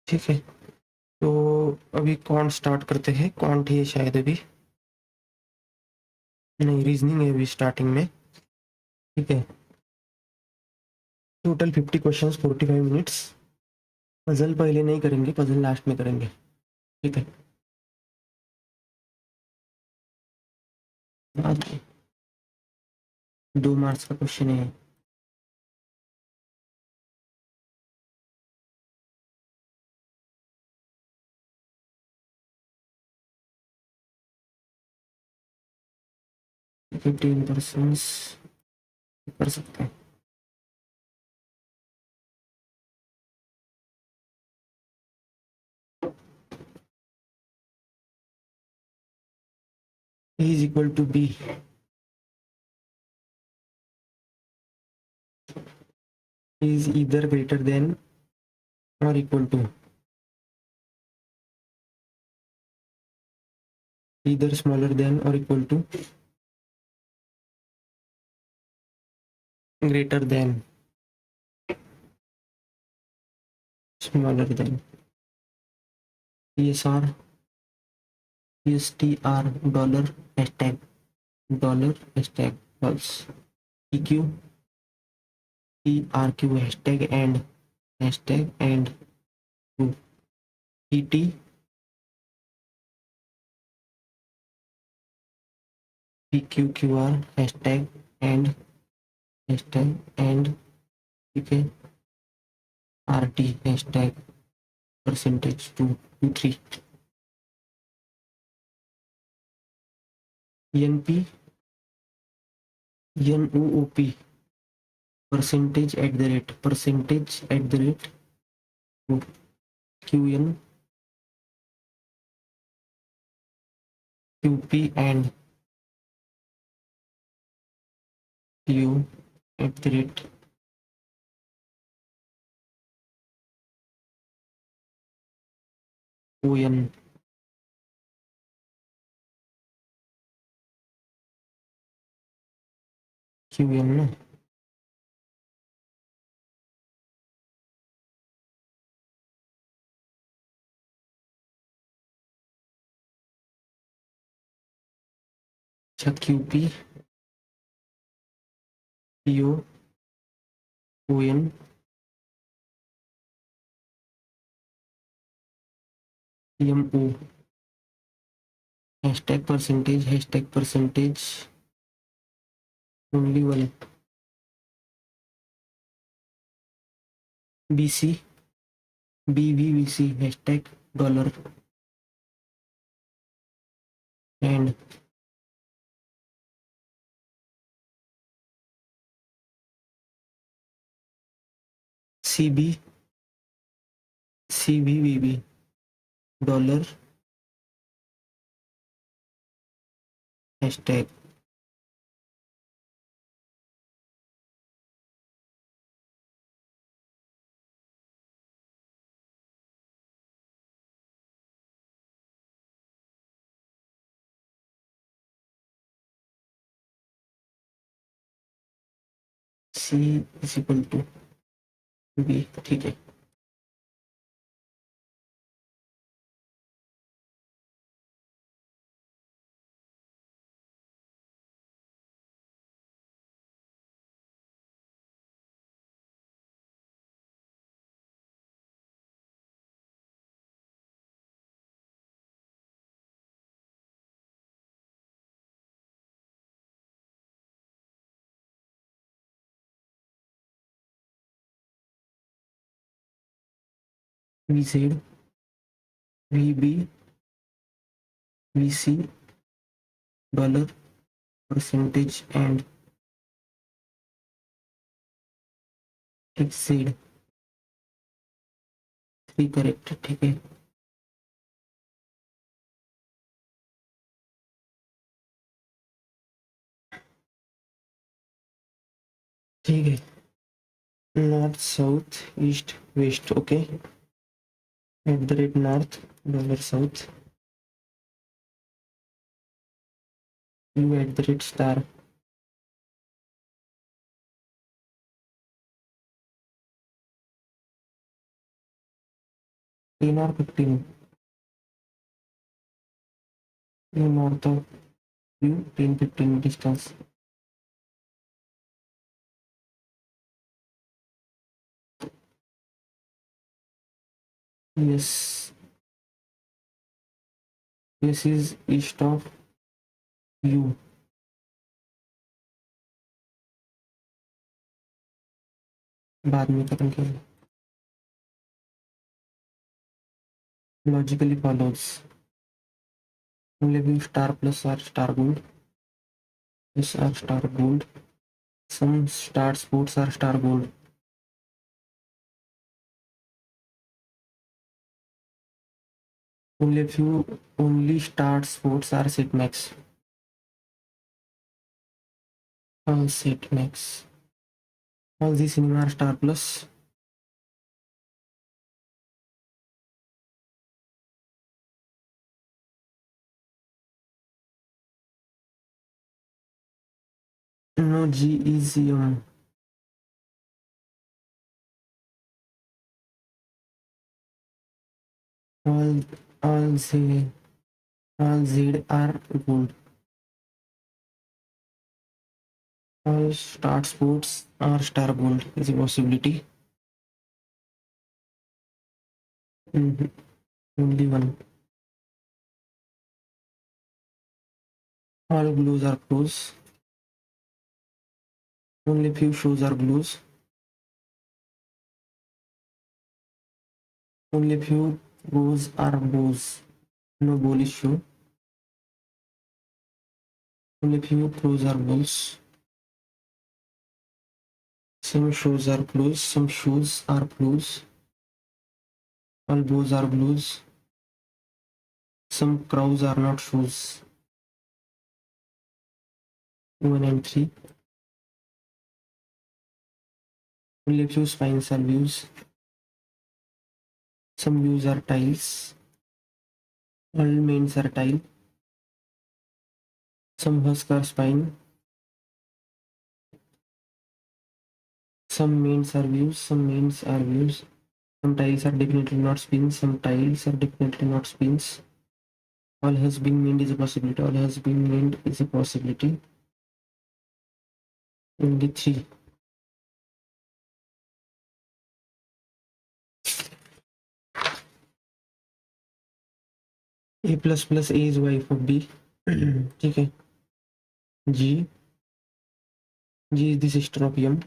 ठीक है, तो अभी कॉन्ट स्टार्ट करते हैं. कॉन्ट है शायद, अभी नहीं, रीजनिंग है अभी स्टार्टिंग में. ठीक है, टोटल 50 क्वेश्चंस, 45 मिनट्स. पजल पहले नहीं करेंगे, पजल लास्ट में करेंगे. ठीक है, आज 2 मार्क्स का क्वेश्चन है. फिफ्टीन परसेंट कर सकते हैं. A is equal to B. Is either greater than or equal to, either smaller than or equal to, greater than, smaller than. ESR, ESTR, $hashtag false. EQ, ERQ, hashtag and true. ET, PQQR, hashtag and ठीक है. RT, hashtag percentage 223. NP, NOOP, percentage at the rate QN, QP and Q at the rate ON. QN ना. अच्छा, QP, PO, ON, PMO, hashtag percentage only one. BC, BVBC, hashtag dollar and CB, CBVB, dollar, hashtag. C is equal to B. ठीक है. VZ, VB, VC, dollar, percentage and XZ। 3 correct, ठीक है। ठीक है, north south east west, okay. @north $south, u @star, 10 or 15, u north of u, 10-15 distance। yes, this is east of u। बाद में खत्म किया। logically follows, only view star plus r star gold, this r star gold, some star sports are star gold। only star sports are set max, all set max, all these cinema are star plus, no G is all Z are gold, all star sports are star gold is a possibility। only one, all blues are blues, only few shows are blues, only few bows are bows, no bullish show, only few pros are bulls, some shows are blues, some shoes are blues, all bows are blues, some crows are not shoes। 1 and 3, only few spines are views, some views are tiles, all mains are tile, some husk are spine, some mains are views, some mains are views, some tiles are definitely not spins, some tiles are definitely not spins, all has been meant is a possibility, all has been meant is a possibility। only 3, a plus plus a is wife of b। ठीक है, g is the sister of m,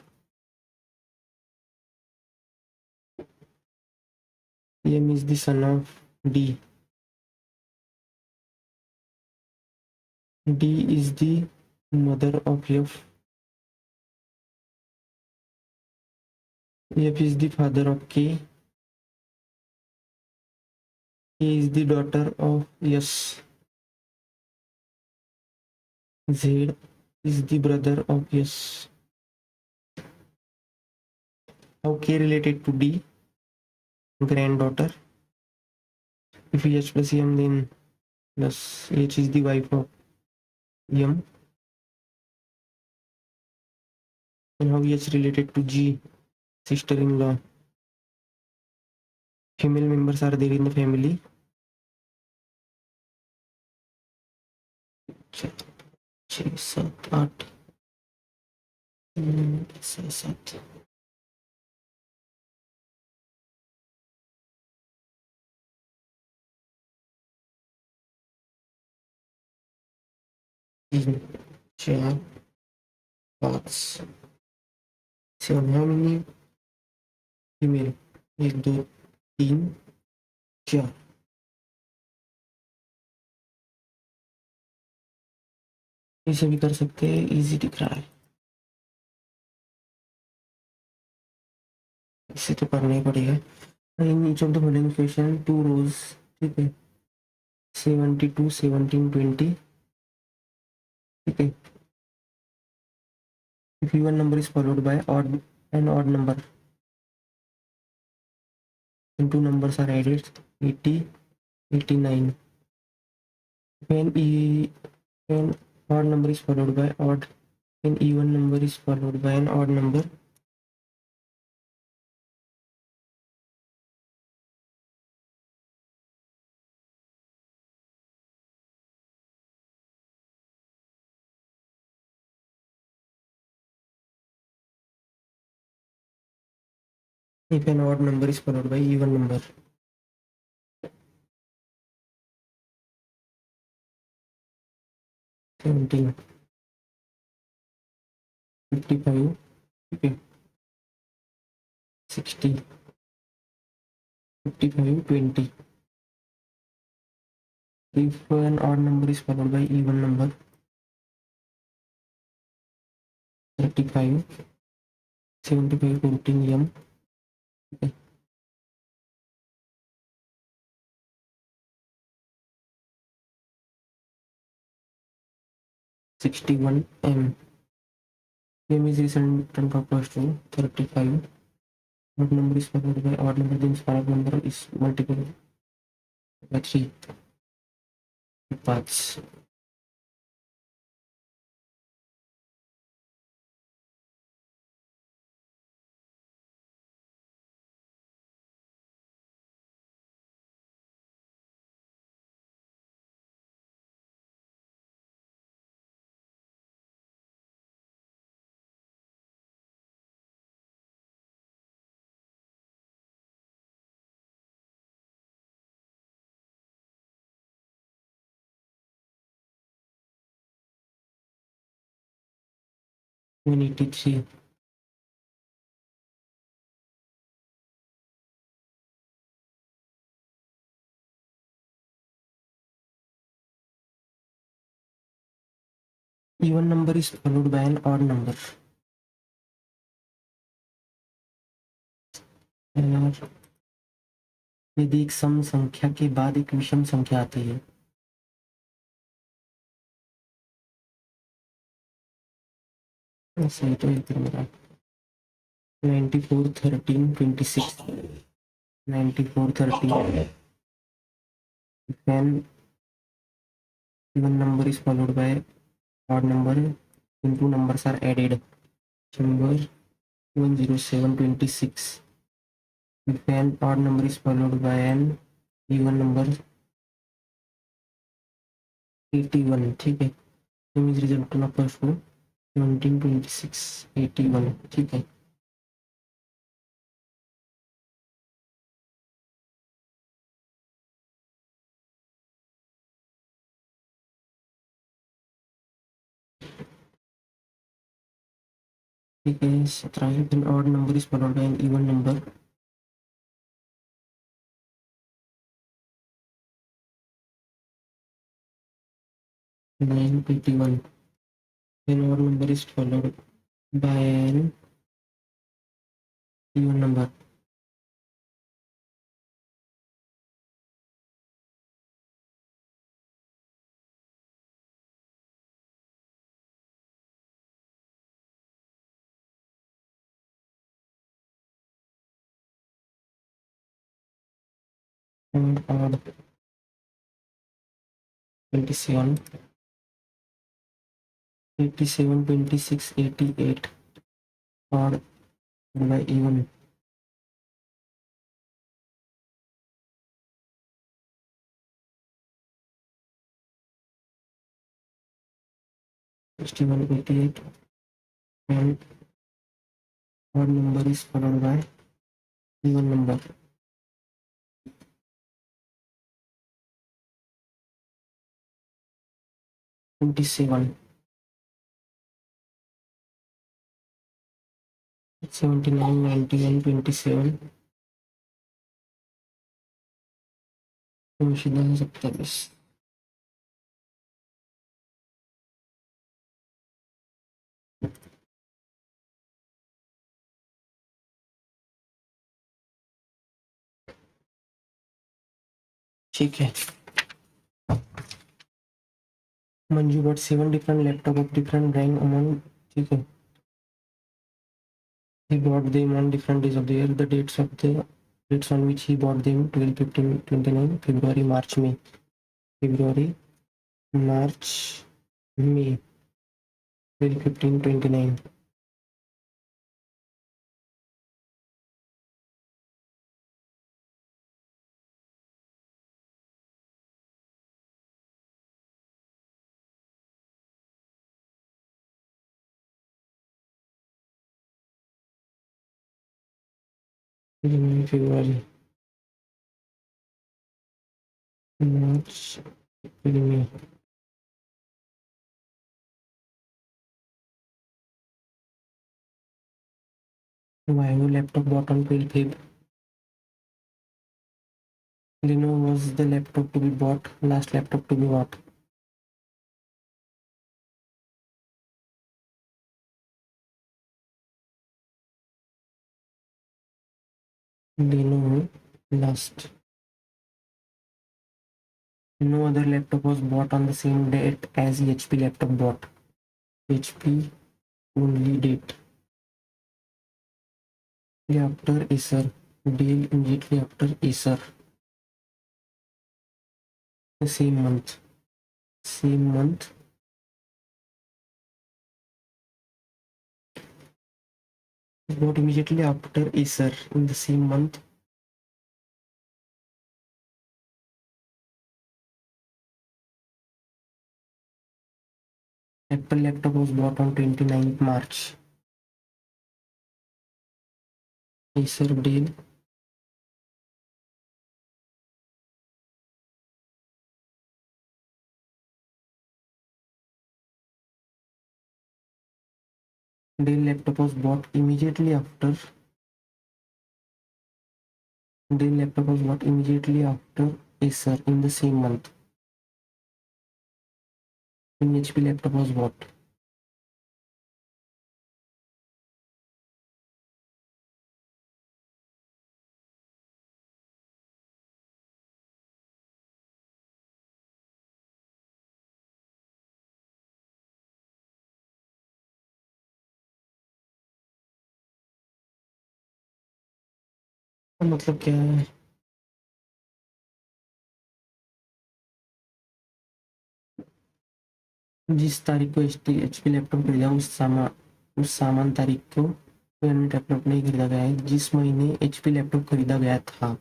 m is the son of d, d is the mother of f, f is the father of k, k is the daughter of s, z is the brother of s। how k related to d, granddaughter। if h plus m then plus h is the wife of m, and how h related to g, sister-in-law। female members are there in the family, 6 7 8 6 7। तीन 4 5 7, how many female, 1 2 3 क्या इसे भी कर सकते हैं, easy दिख रहा है, इसे तो करना ही पड़ेगा। In each of the following question 2 रोज, ठीक है, 72 17 20, ठीक है। If even number is followed by odd number, then two numbers are added, 80 89. When odd number is followed by odd, when even number is followed by an odd number, if an odd number is followed by even number. Seventeen, 55, okay, 60, 55, 20. If an odd number is followed by even number, 35, 75, 14 m, okay, 61 m. M is resultant of plus 2, 35. Odd number is followed by odd number, then small number is multiplied by 3 paths. One 83. Even number is followed by an odd number. और यदि एक सम संख्या के बाद एक विषम संख्या आती है, सही तो एक मेरा 94 13 26, 94 13. When even number is followed by odd number, then two numbers are added. Number 107 26. If an odd number is followed by an even number, 81, ठीक है, same is result of first one, 17 26 81, ठीक है। ठीक है, 17, then odd number is followed by an even number, 921. Then odd number is followed by an even number, 27 87 26 88, odd by even, 61 88, and odd number is followed by even number, 27 79 91 27, 27. ठीक है. Manju bought 7 different laptops of different brand among. ठीक है. He bought them on different days of the year. The dates on which he bought them: 12, 15, 29, February, March, May. February, March, May. 12, 15, 29. February, March, April, May. Why laptop bought on 12 Feb? Lenovo was the laptop to be bought, last laptop to be bought. Lenovo last. No other laptop was bought on the same date as HP laptop bought. HP only date. After Acer. Deal immediately after Acer. The same month. Same month. Bought immediately after Acer in the same month. Apple laptop was bought on 29th March. Acer deal. Dell laptop was bought immediately after. Dell laptop was bought immediately after Acer in the same month. When HP laptop was bought. मतलब क्या है? जिस तारीख को HP laptop खरीदा उस सामान तारीख को कोई अन्य लैपटॉप नहीं खरीदा गया है. जिस महीने HP लैपटॉप खरीदा गया था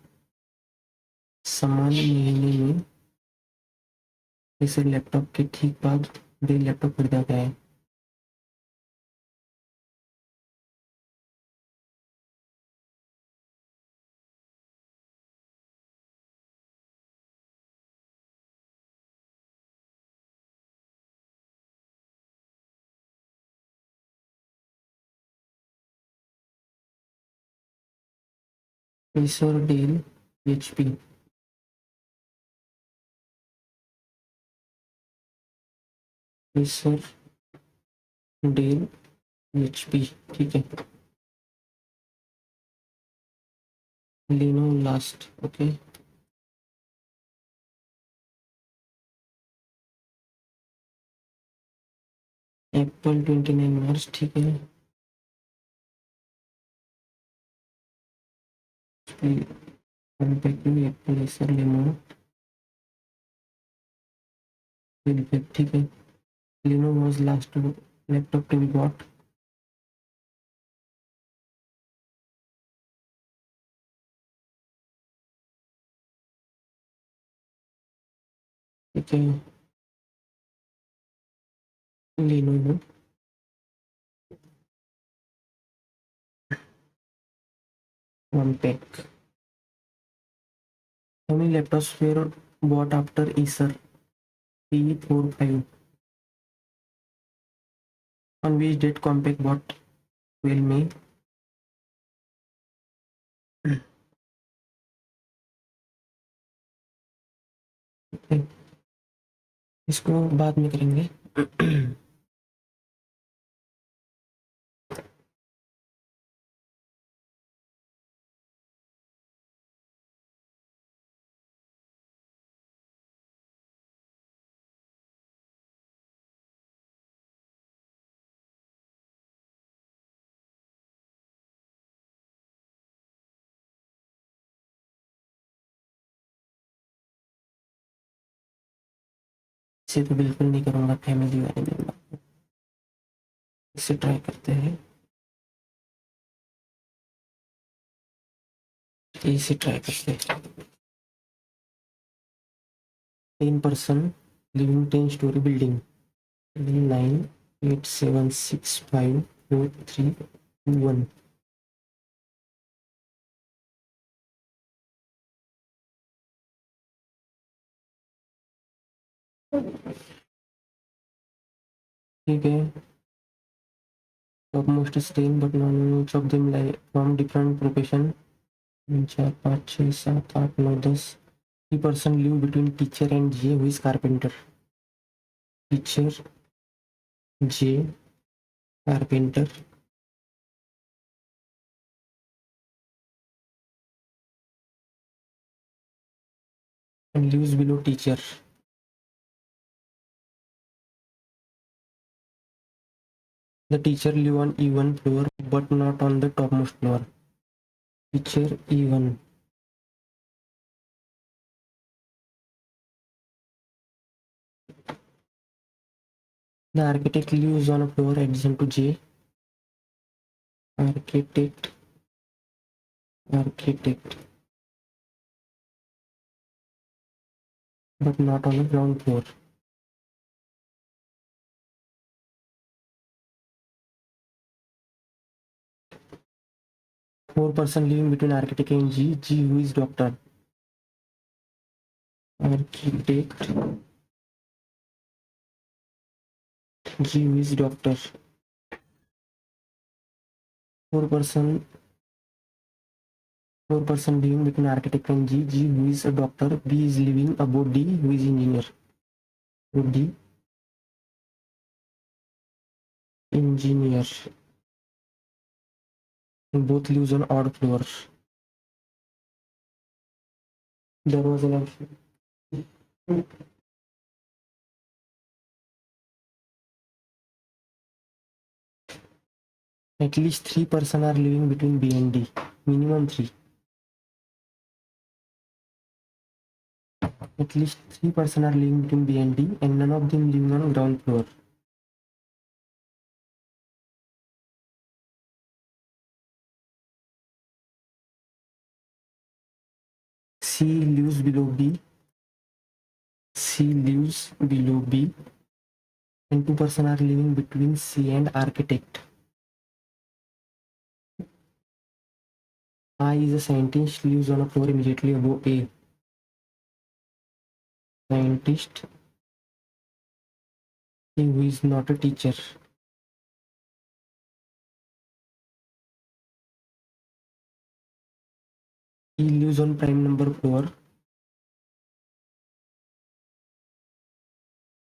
समान महीने में इस लैपटॉप के ठीक बाद डेल लैपटॉप खरीदा गया है. Acer Dell HP. Acer Dell HP. ठीक है. Lenovo last. ओके. एप्पल 29 मार्च. ठीक है. Apple Acer Lenovo. ठीक है. Lenovo was last laptop to be bought. ठीक है. Lenovo. One pack. How many laptops were bought after Acer? 3, 4, 5. On which date Compaq bought 12 May? इसको बाद में करेंगे। इसे तो बिल्कुल नहीं करूँगा, फैमिली वाले मेंबर। इसे ट्राई करते हैं, इसे ट्राई करते हैं। 10 person living 10 story building, 9 8 7 6 5 4 3 2 1। ठीक है, topmost is 10 but none each of them lie from different profession। 4 5 6 7 8 9 10। 3 person live between teacher and J who is carpenter। teacher, J, carpenter। and lives below teacher। The teacher live on E1 floor but not on the topmost floor। teacher E1। The architect lives on a floor adjacent to J। architect but not on the ground floor। 4 person living between architect and G, G who is doctor। architect, G who is doctor। 4 person living between architect and G, G who is a doctor, B is living above D who is engineer। D, engineer, and both lives on odd floors। There was an option। At least 3 person are living between B and D, minimum 3। At least 3 person are living between B and D and none of them living on ground floor। C lives below B, C lives below B and 2 person are living between C and architect। I is a scientist, lives on a floor immediately above A। Scientist, who is not a teacher। He lives on prime number floor।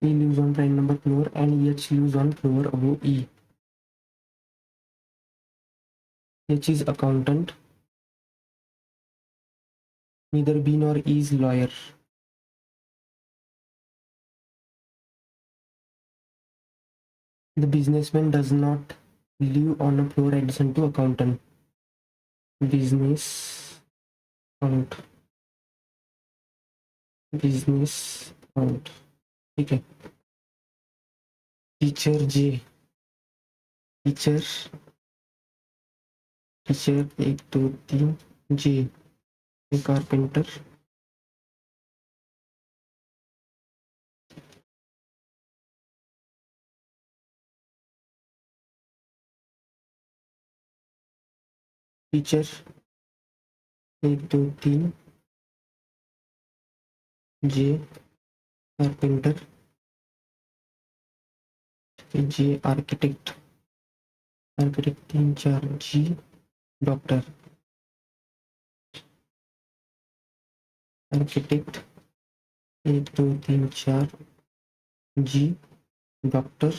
He lives on prime number floor and H lives on floor above E। H is accountant, neither B nor E is lawyer। The businessman does not live on a floor adjacent to accountant। Business account, business account। ठीक है। Teacher J, teacher 1 2 3 J, carpenter. Teacher 1 2 3 J, carpenter. J, architect, 3 4 G, doctor. Architect 1 2 3 4 G doctor,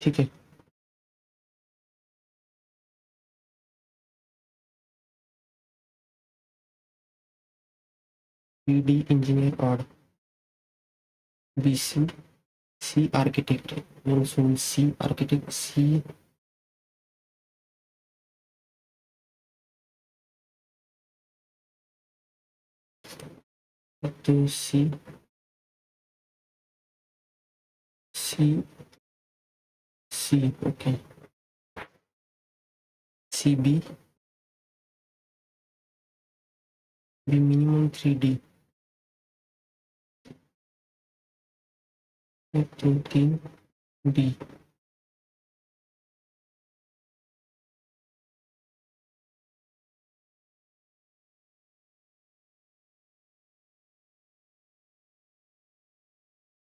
ठीक है। D engineer odd, BC C architect, C architect, C तो C C C okay, C B B minimum 3D, 1 2 3 D,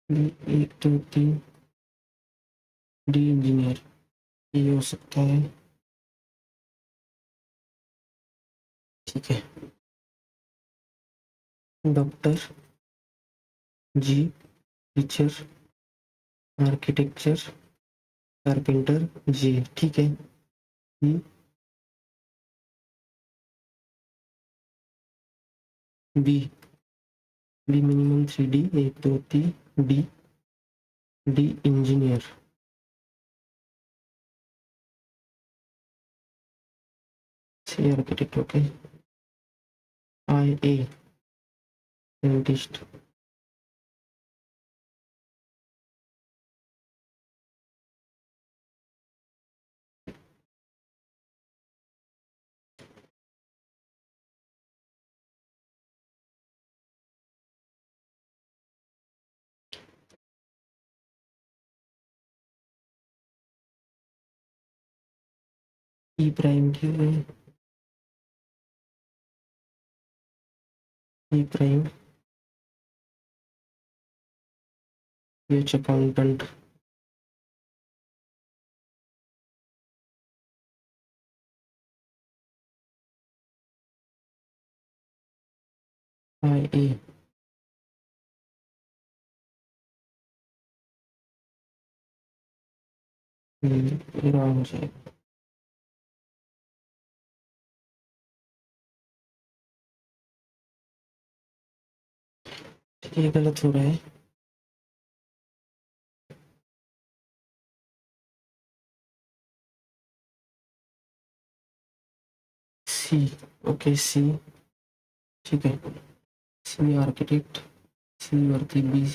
D 1 2 3 D engineer, ये हो सकता है, ठीक है। Doctor, जी teacher, architecture, carpenter, J, ठीक है। B B B minimum 3D, 1 2 3 D, D engineer, C architect, okay. I A scientist, E prime क्यों है, E prime H accountant, I A, ये रॉन्ग हो जाएगा, ये गलत हो रहा है। सी, ओके सी, ठीक है। सी आर्किटेक्ट, सी और B, B,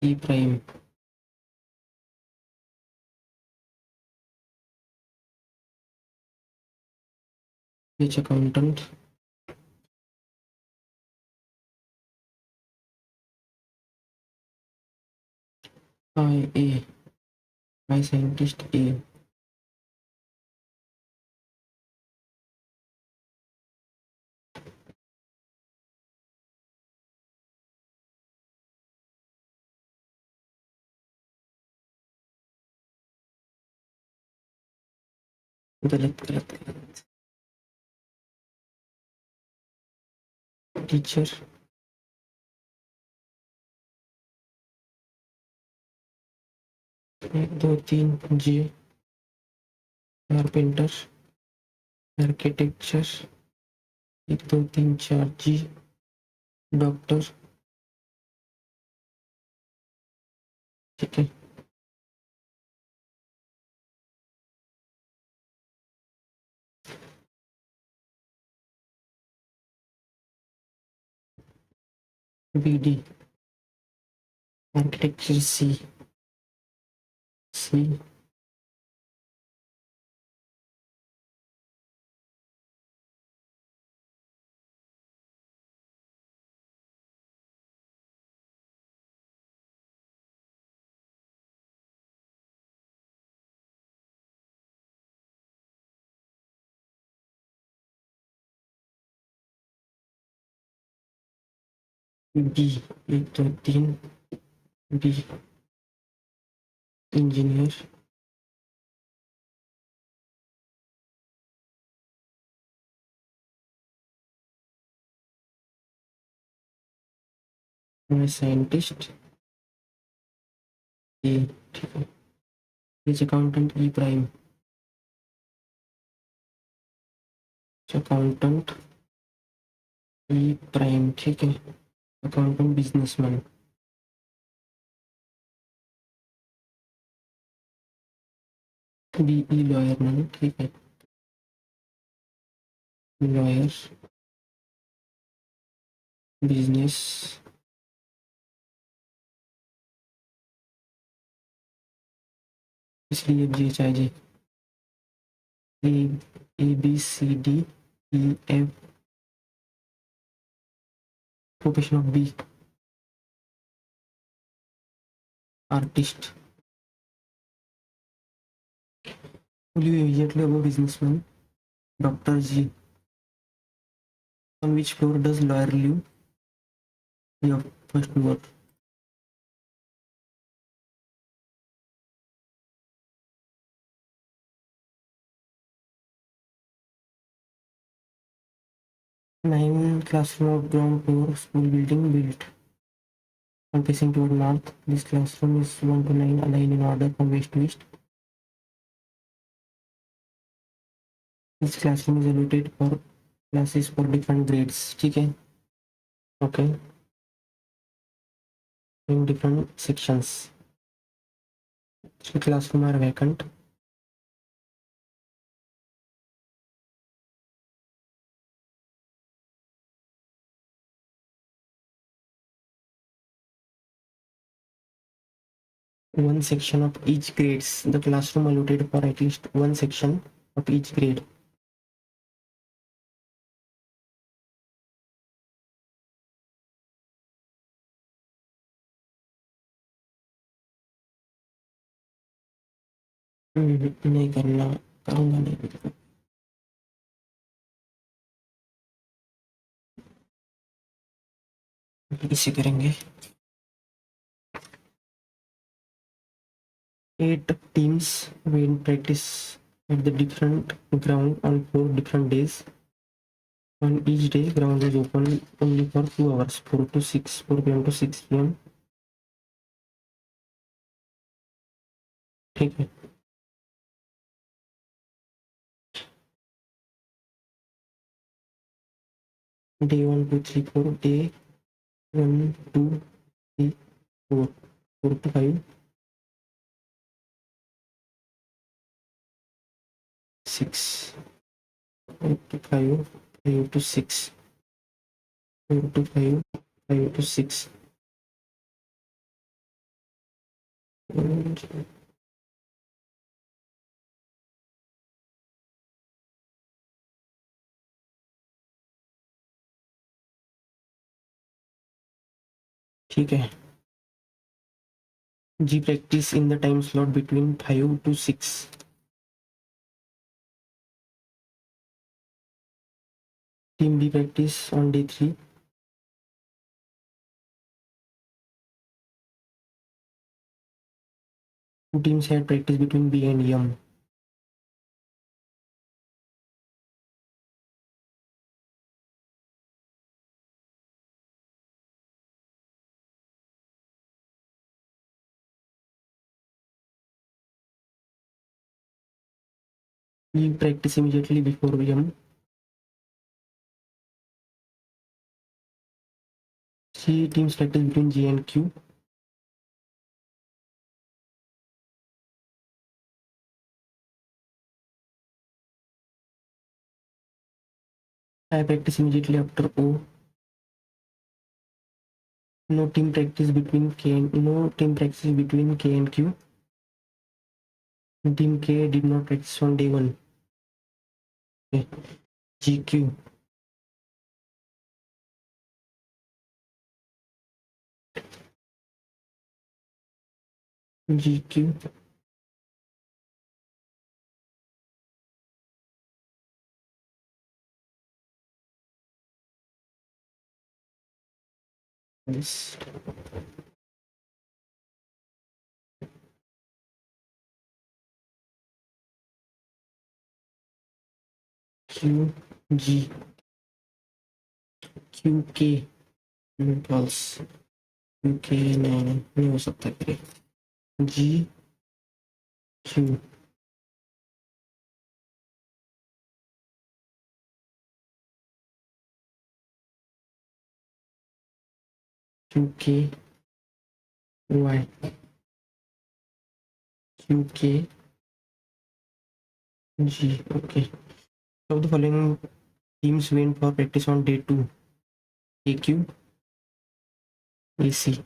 E prime, H accountant, I A, I scientist, A, गलत गलत गलत। Teacher, 1 2 3 J, carpenter, architecture, 1 2 3 4 G, doctor, ठीक है। B D, architecture, C C, D, एक दो तीन, डी इंजीनियर, साइंटिस्ट, ए, ठीक है, H accountant, E prime, accountant E prime, ठीक है, accountant businessman, B E lawyer मैंने, ठीक है, लॉयर, बिजनेस, इसलिए G H I G, A, A B C D E F, profession of B, artist, immediately above businessman, Dr. G. On which floor does lawyer live? Yeah, first floor. Nine classroom of ground floor school building built. One facing toward north. This classroom is 1 to 9 aligned in order from west to east. This classroom is allotted for classes for different grades. ठीक है, okay, in different sections. Three classroom are vacant. One section of each grades. The classroom allotted for at least one section of each grade. नहीं करना, करूँगा नहीं, इसे करेंगे। 8 teams will practice at the different ground on 4 different days. On each day, ground is open only for 2 hours, 4 to 6, 4 p.m. to 6 p.m. ठीक है, day 1 2 3 4, day 1 2 3 4, 4 to 5 6, 4 to 5 5 to 6, 4 to 5 5 to 6, ठीक है। G practice in the time slot between 5 to 6. Team B practice on day 3. Two teams had practice between B and M. We practice immediately before M. C teams practice between J and Q. I practice immediately after O. No team practice between K and Q. Team K did not practice on day 1. Okay. GQ. GQ. Yes. Q G Q K false. Q K नहीं हो सकता फिर G Q Q K Y Q K G. Okay. So the following teams went for practice on day 2. AQ AC.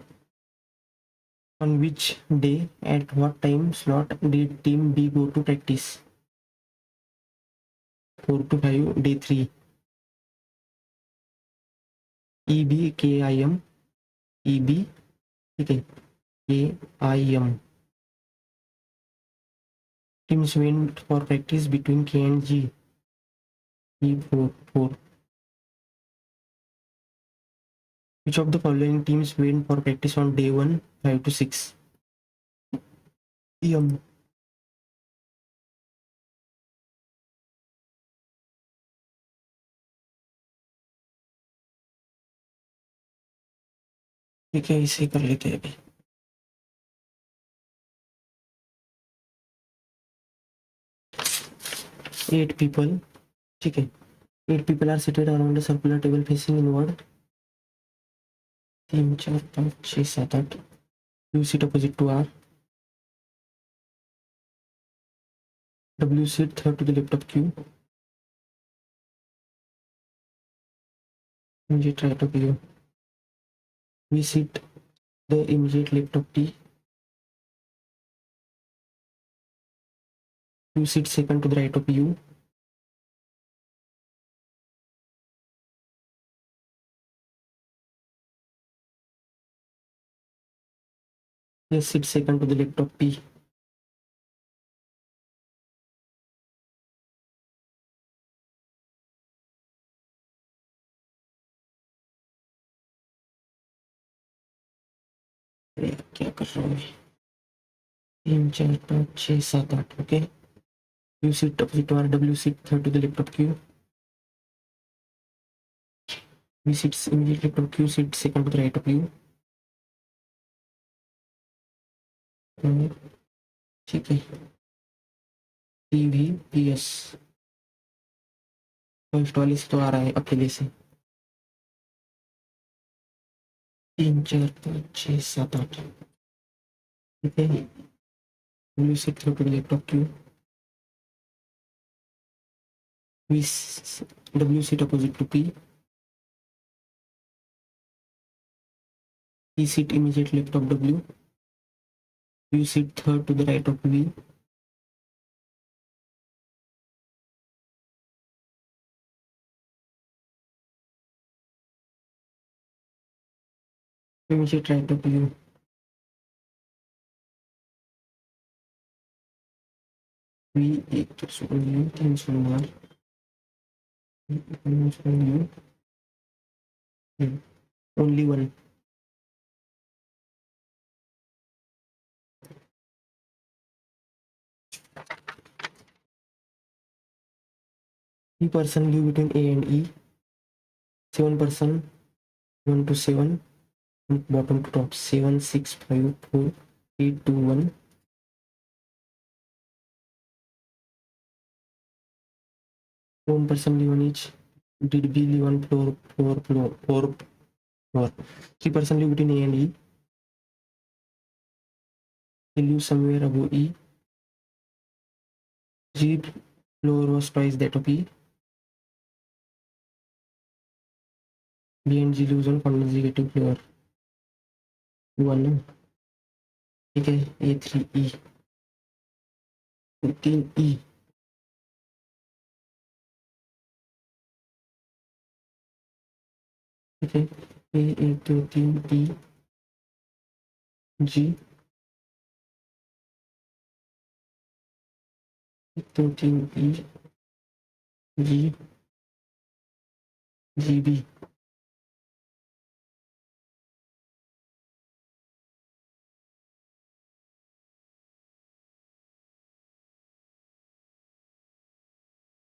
On which day, at what time slot did team B go to practice? 4 to 5, day 3. EB KIM EB okay KIM. Teams went for practice between K and G. E4 4. Which of the following teams went for practice on day 1 5 to 6? EM. ठीक है इसे कर लेते हैं अभी. 8 people. ठीक है. 8 people are seated around a circular table facing inward. 3 4 5 6 7 8. You sit opposite to R. W sit third to the left of Q. Immediate right of U. We sit the immediate left of T. You sit second to the right of U. Yes, sit second to the left of P. क्या कर रहा हूँ 3 4 5 6 7 8. Okay. You sit opposite to R. W sit third to the left of Q. V sits immediately left of Q. Sit second to the right of U. ठीक है. TV PS first वाले से तो आ रहा है अकेले से. 3 4 5 6 7 8. ठीक है. W sit third to the left of Q. W sit opposite to P. P sit immediate left of W. You sit third to the right of V. Immediate right of U. V एक तो सुन U 3 soon R. Soon U. Only one. Person live between A and E. 7 person 1 to 7. Bottom to top 7 6 5 4 8 2 1. One person live on each. Did B live on floor 4. 3 person live between A and E. They live somewhere above E. G floor was twice that of E. B and G lives on consecutive floor 1. ठीक है. A3 E 3 E. ठीक है. A 1 2 3 E G 1 2 3 E G GB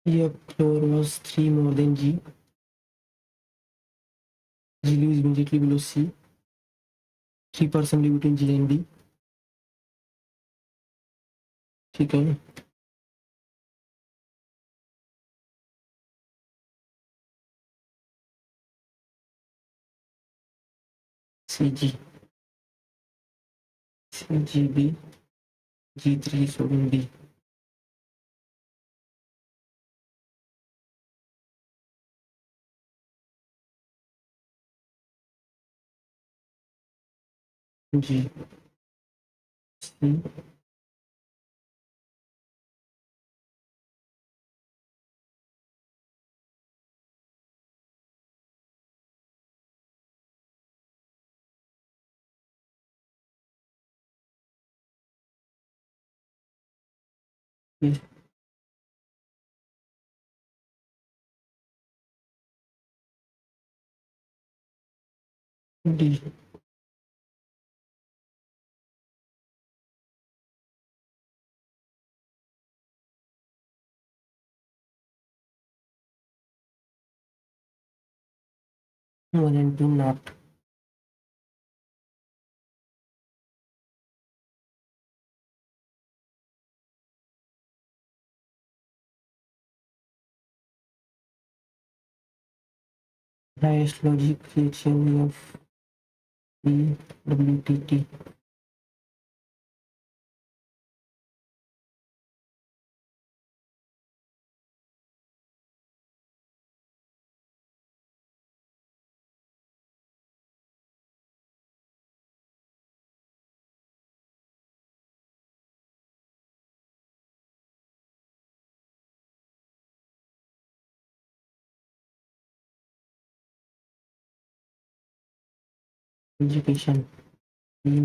Here floor was 3 more than G. G is immediately below C. 3% between G and D. ठीक है. CG. CGB. G3 showing D. G. C. D. D. 1 and 2 not. Highest logic theory of E WTT. Education. 3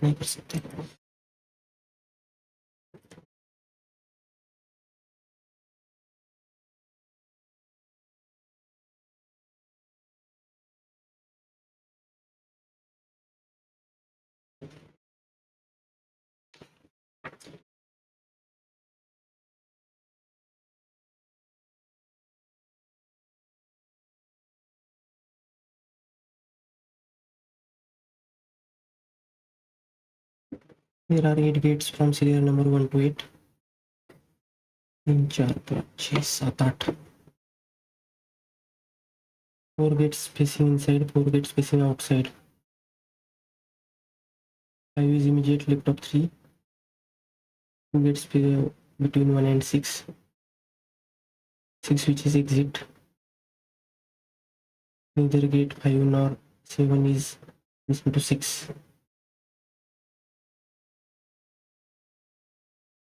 नहीं कर सकते. There are 8 gates from serial number 1 to 8. 3 4 5 6 7 8. 4 gates facing inside, 4 gates facing outside. 5 is immediate left of 3. 2 gates between 1 and 6. 6 which is exit. Neither gate 5 nor 7 is listen to 6.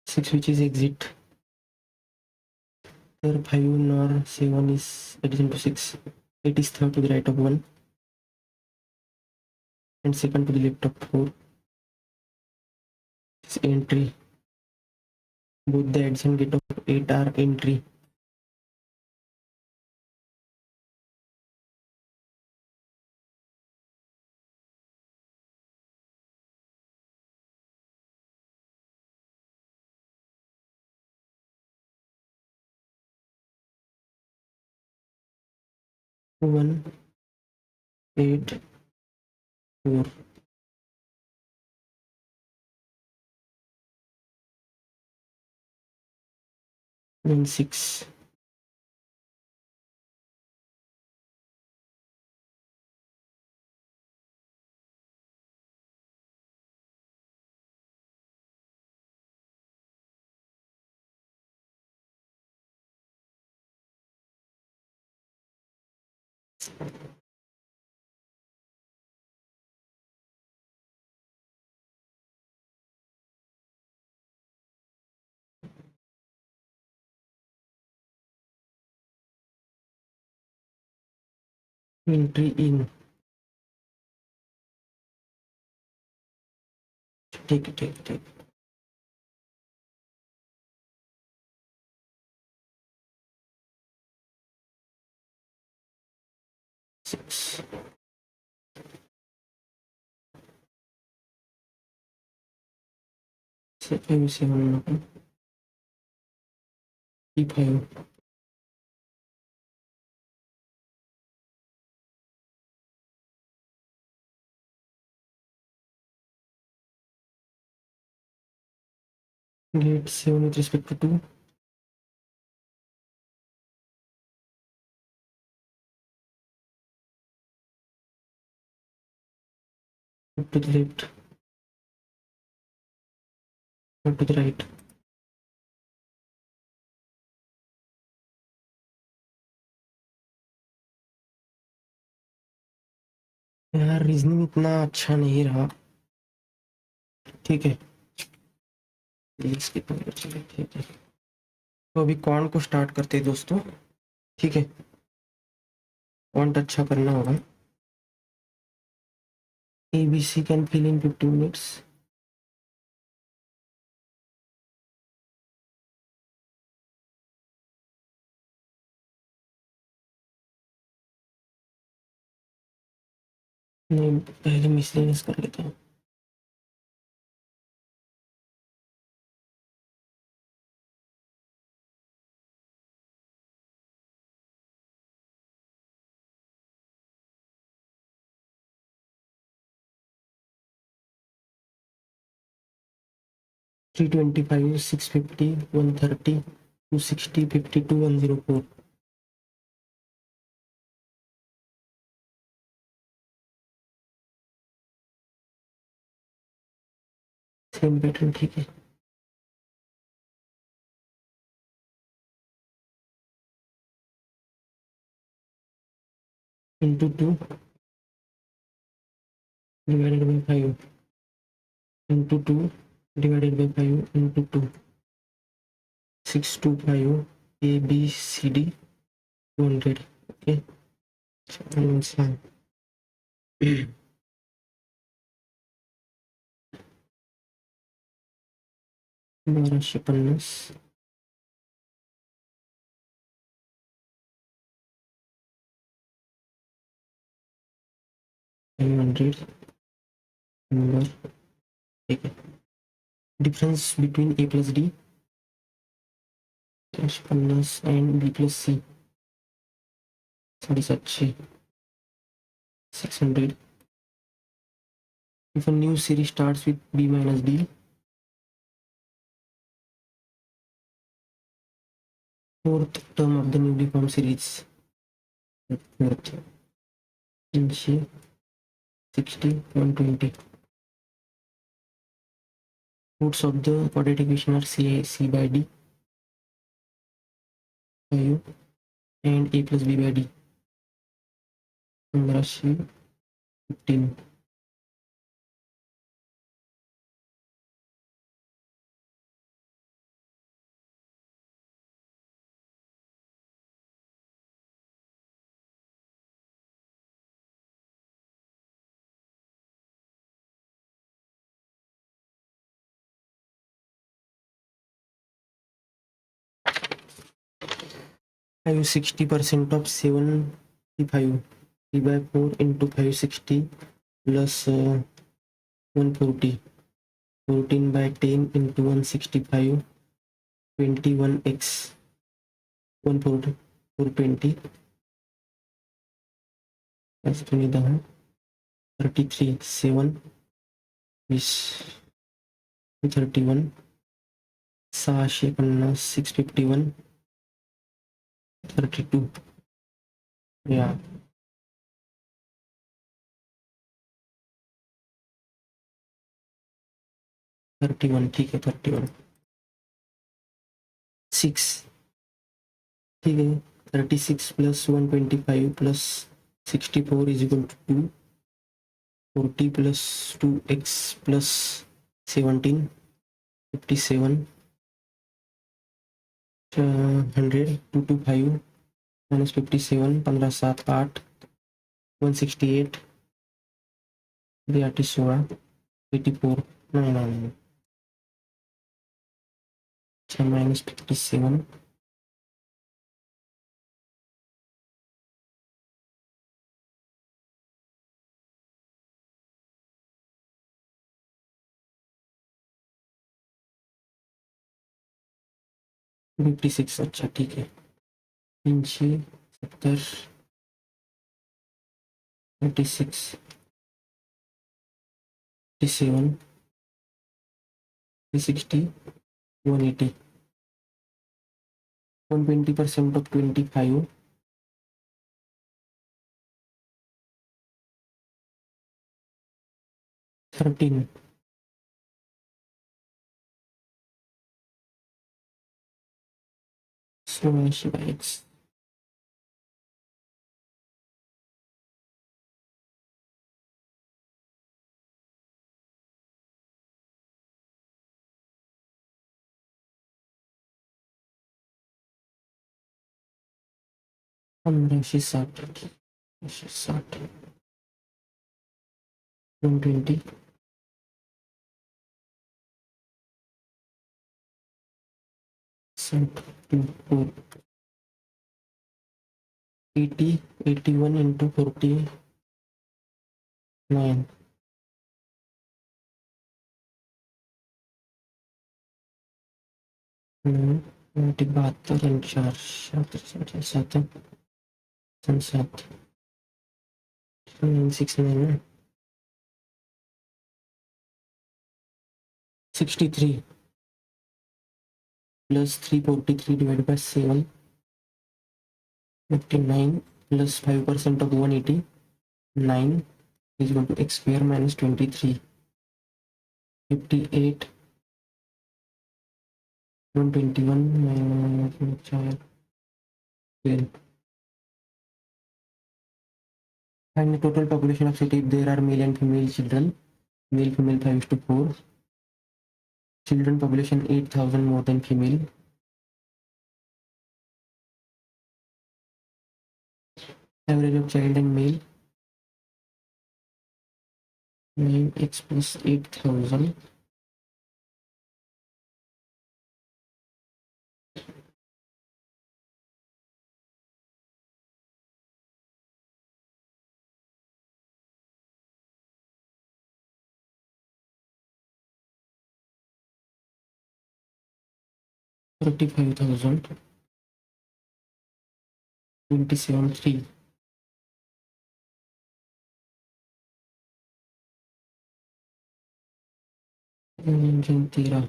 6 which is exit. Neither 5 nor 7 is adjacent to 6. 8 is third to the right of 1 and second to the left of 4. It's entry. Both the adjacent gate of 8 are entry. One, 8, 4. Then 6. Entry in. Take it. 6. 5 7 5 get 7 with respect to 2, to the left, not to the right. यार reasoning इतना अच्छा नहीं रहा, ठीक है ठीक है। तो अभी कौन को स्टार्ट करते हैं दोस्तों, ठीक है, कौन अच्छा करना होगा। ABC can fill in 15 minutes. नहीं, पहले मिसलेनियस कर लेते हैं। थ्री 25, 650, 130, 260, 52, 104। सेम पैटर्न, ठीक है। Into 2 divided by 5 into 2 divided by 5 into 2, 625 ABCD 200, okay. 1250, 500 number, ठीक है। Difference between A plus D 50 and B plus C 750, 600. If a new series starts with B minus D, fourth term of the newly formed series, fourth, 60, 120. Roots of the quadratic equation are C by D 5 and A plus B by D 15. Five 60% of 75, 3 by 4 into 560 plus 140, 14 by 10 into 165, 21x 140, 420 plus 33, 7 is 31, 650, 651, 32, yeah, 31, ठीक है 31, 6, ठीक है। 36 plus 125 plus 64 is equal to 2, 40 plus 2x plus 17, 57, 100, 225 minus 57, 15 7 8, 168, 16, 84, no, minus 57, 56, अच्छा ठीक है। 370, 36, 57, 360, 180, 120% of 25, 13. So Sbi X. She started. She started. 120, 4, 80, 81 into 49. 72 and 4, 7, 69, 63 plus 343 divided by 7, 59 plus 5% of 180, 9 is equal to x square minus 23, 58, 121 minus 12. Find the total population of city if there are male and female children. Male female 5:4. Children population 8,000 more than female. Average of child and male 9x plus 8,000. $35,000. 27,300. Engine 13,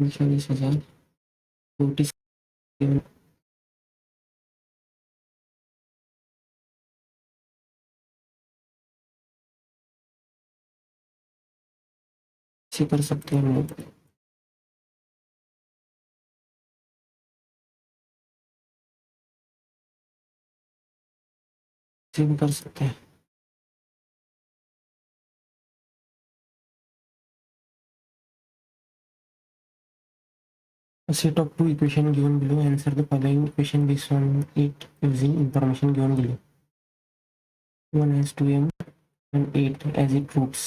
39,000. 47 से कर सकते हैं हम लोग. से भी कर सकते हैं. A set of two equations given below. Answer the following question based on it using information given below. 1 has 2m and 8 as its roots.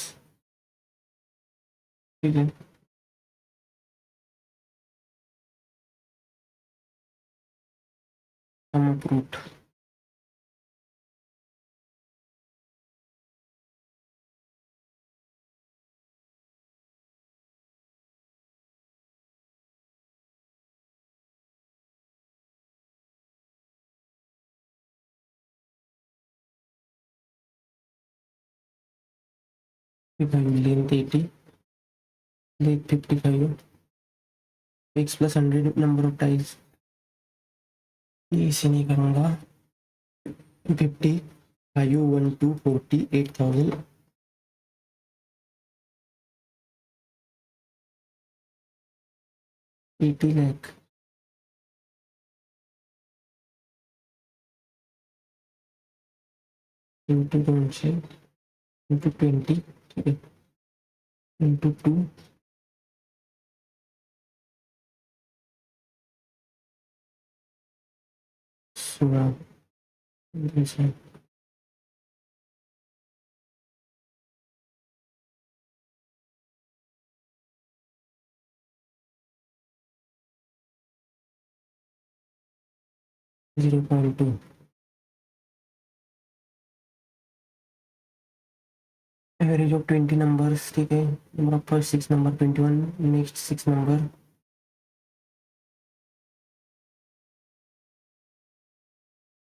ठीक है. Sum of root. length 80, length 55, x plus 100 number of tiles. ये इसे नहीं करूँगा. 50, 5, 1, 2, 40, 8,000. 80 lakh. Into 20, ठीक है. Into 2, 16. 0.2. Average of 20 numbers, ठीक है. Number of first 6 number 21, next 6 number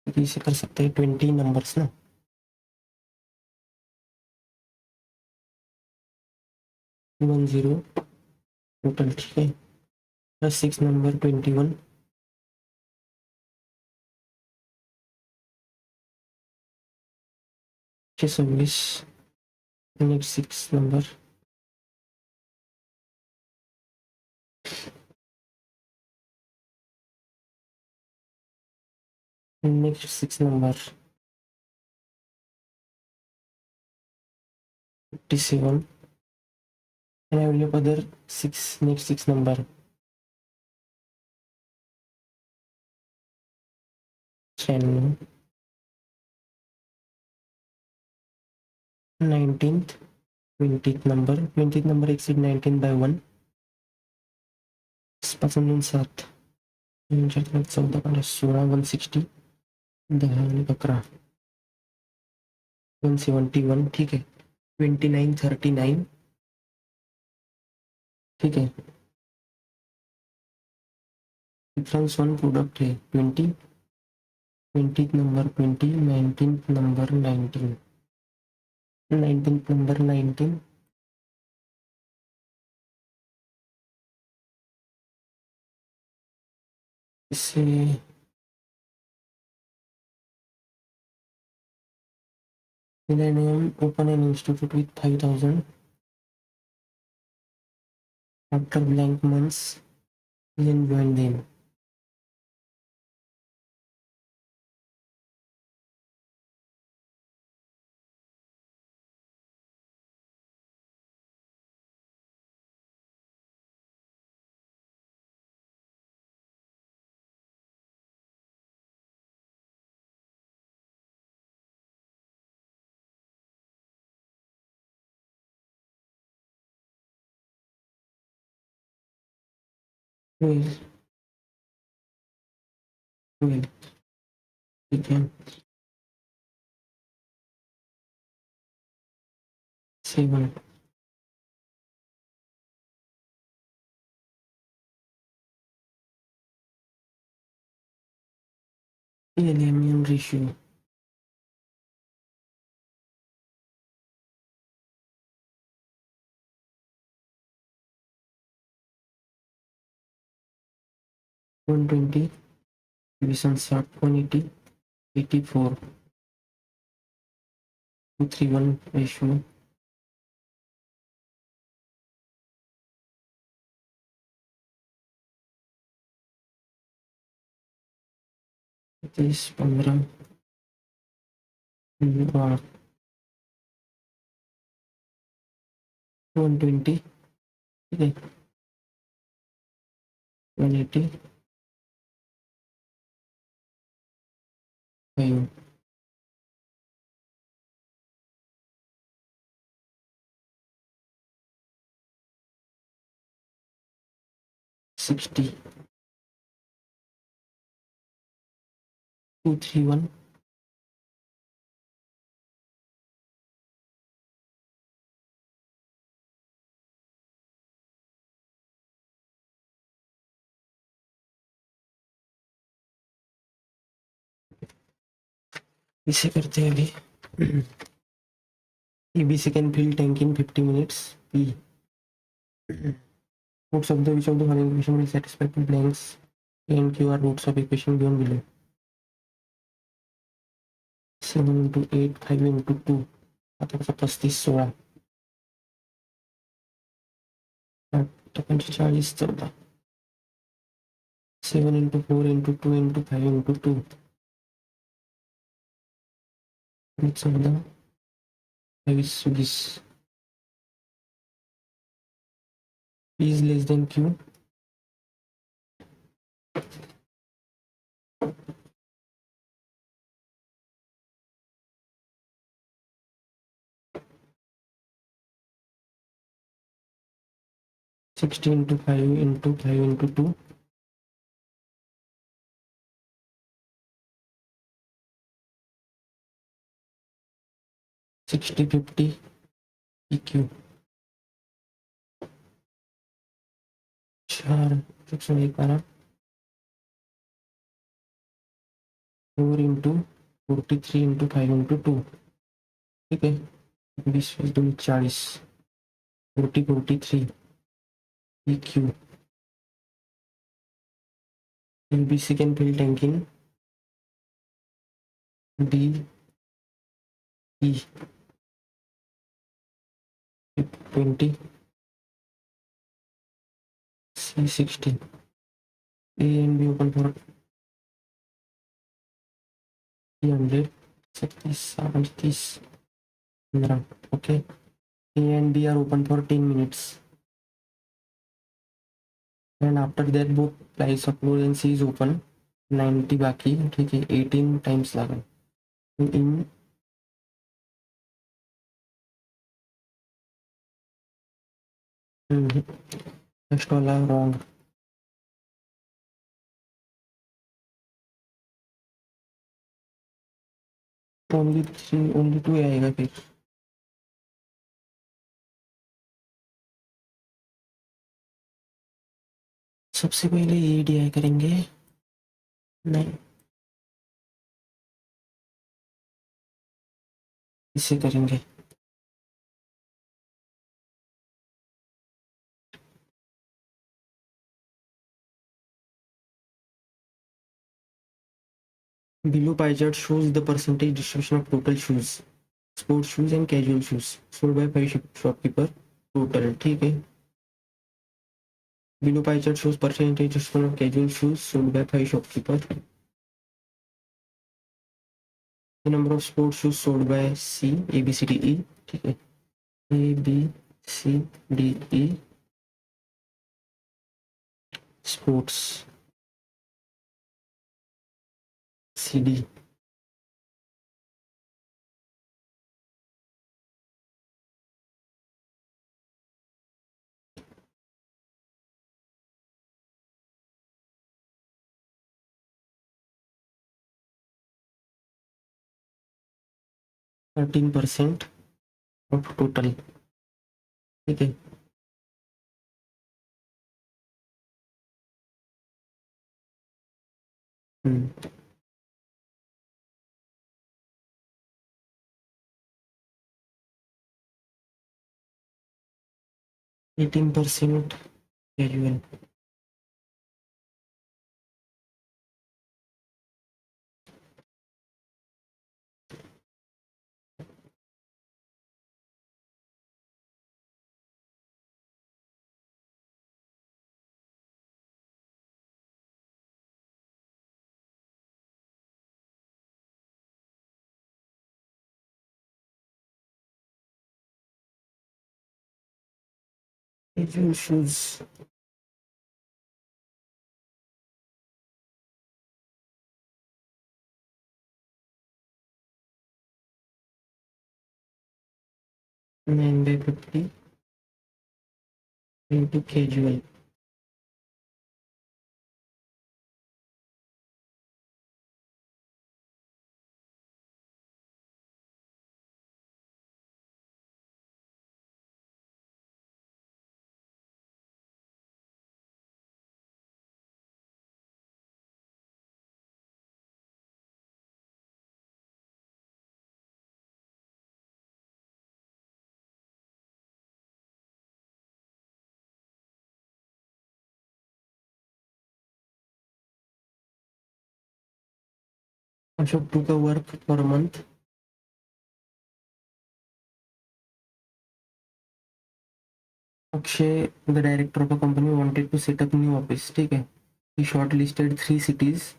इसे कर सकते हैं 20 नंबर्स ना, 10 टोटल, ठीक है, plus 6 number 21, 26, next 6 number, next 6 number 57, and I will have other 6 next 6 number 10, 19th, 20th number, 20th number exceed 19 by 1, 5 7, 14, 16, 160, 10 आणि 11, 171, ठीक है, 29, 39, ठीक है, डिफरेंस वन प्रोडक्ट है 20, 20th number 20, 19th number 19, 19th number 19, इससे Millennium open an institute with 5,000 after blank months, then join them. Well, well, ठीक है, 7, alien ratio, 120 division short 180, 84, 231 ratio, it is 15 और 120, ठीक है, 180, 5, 60, 231, इसे करते हैं अभी। ABC can fill tank in 50 minutes. P. Roots of the which of the following equation will satisfy two blanks? A and Q are roots of equation given below. 7 into 8, 5 into 2. आता कसा 35, 16. 45, 14. 7 into 4 into 2 into 5 into 2. 14, 22. P is less than Q. Sixty into 5 into 5 into 2. 60, 50 EQ. 4, 611. 4 into 43 into 5 into 2, ठीक है, 20 2 40, 40 43 EQ. LBC can fill tank in D E 20 C 60. A and B open for 300 36 38 15. Okay, A and B are open for 10 minutes, and after that both price of low and C is open. 90 बाकी, ठीक है, 18 times लगा in first वाला wrong. Only 3 only 2 आएगा फिर. सबसे पहले ये DI करेंगे. नहीं, इसे करेंगे. Below pie chart shows the percentage distribution of total shoes, sports shoes and casual shoes sold by 5 shopkeeper total, ठीक है. Below pie chart shows percentage distribution of casual shoes sold by 5 shopkeeper. The number of sports shoes sold by C A B C D E, ठीक है, A B C D E sports C D. %13 of total, ठीक है. 18% casual. Casual shoes. Nine by 50 into casual. Ashok took a work for a month. Akshay, the director of a company, wanted to set up new office, ठीक है. He shortlisted 3 cities,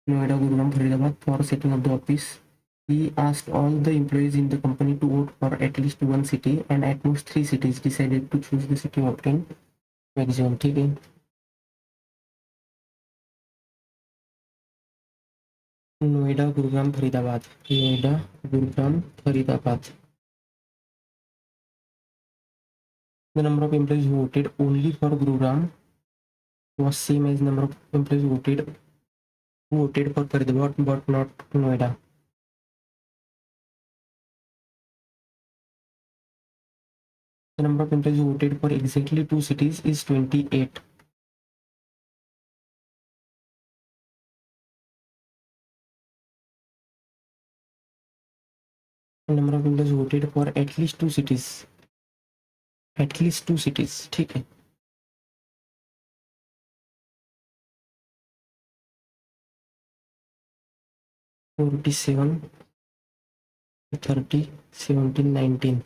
Noida, Gurugram, Faridabad, for setting up the office. He asked all the employees in the company to vote for at least one city, and at most 3 cities decided to choose the city of obtain maximum, ठीक है. Noida, Gurugram, Faridabad. Noida, Gurugram, Faridabad. The number of employees who voted only for Gurugram was same as number of employees who voted for Faridabad but not Noida. The number of employees who voted for exactly 2 cities is 28. Number of employees voted for at least 2 cities, at least 2 cities, ठीक है। Forty seven, 30, 17, 19.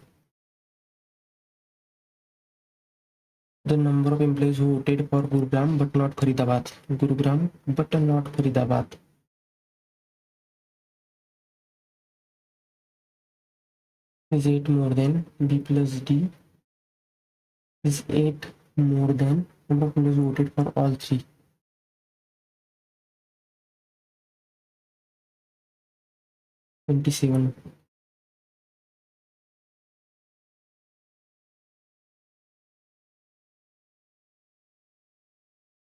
The number of employees who voted for Gurugram but not Faridabad. Gurugram but not Faridabad. Is 8 more than B plus D? Is 8 more than number of employees who voted for all three? $27.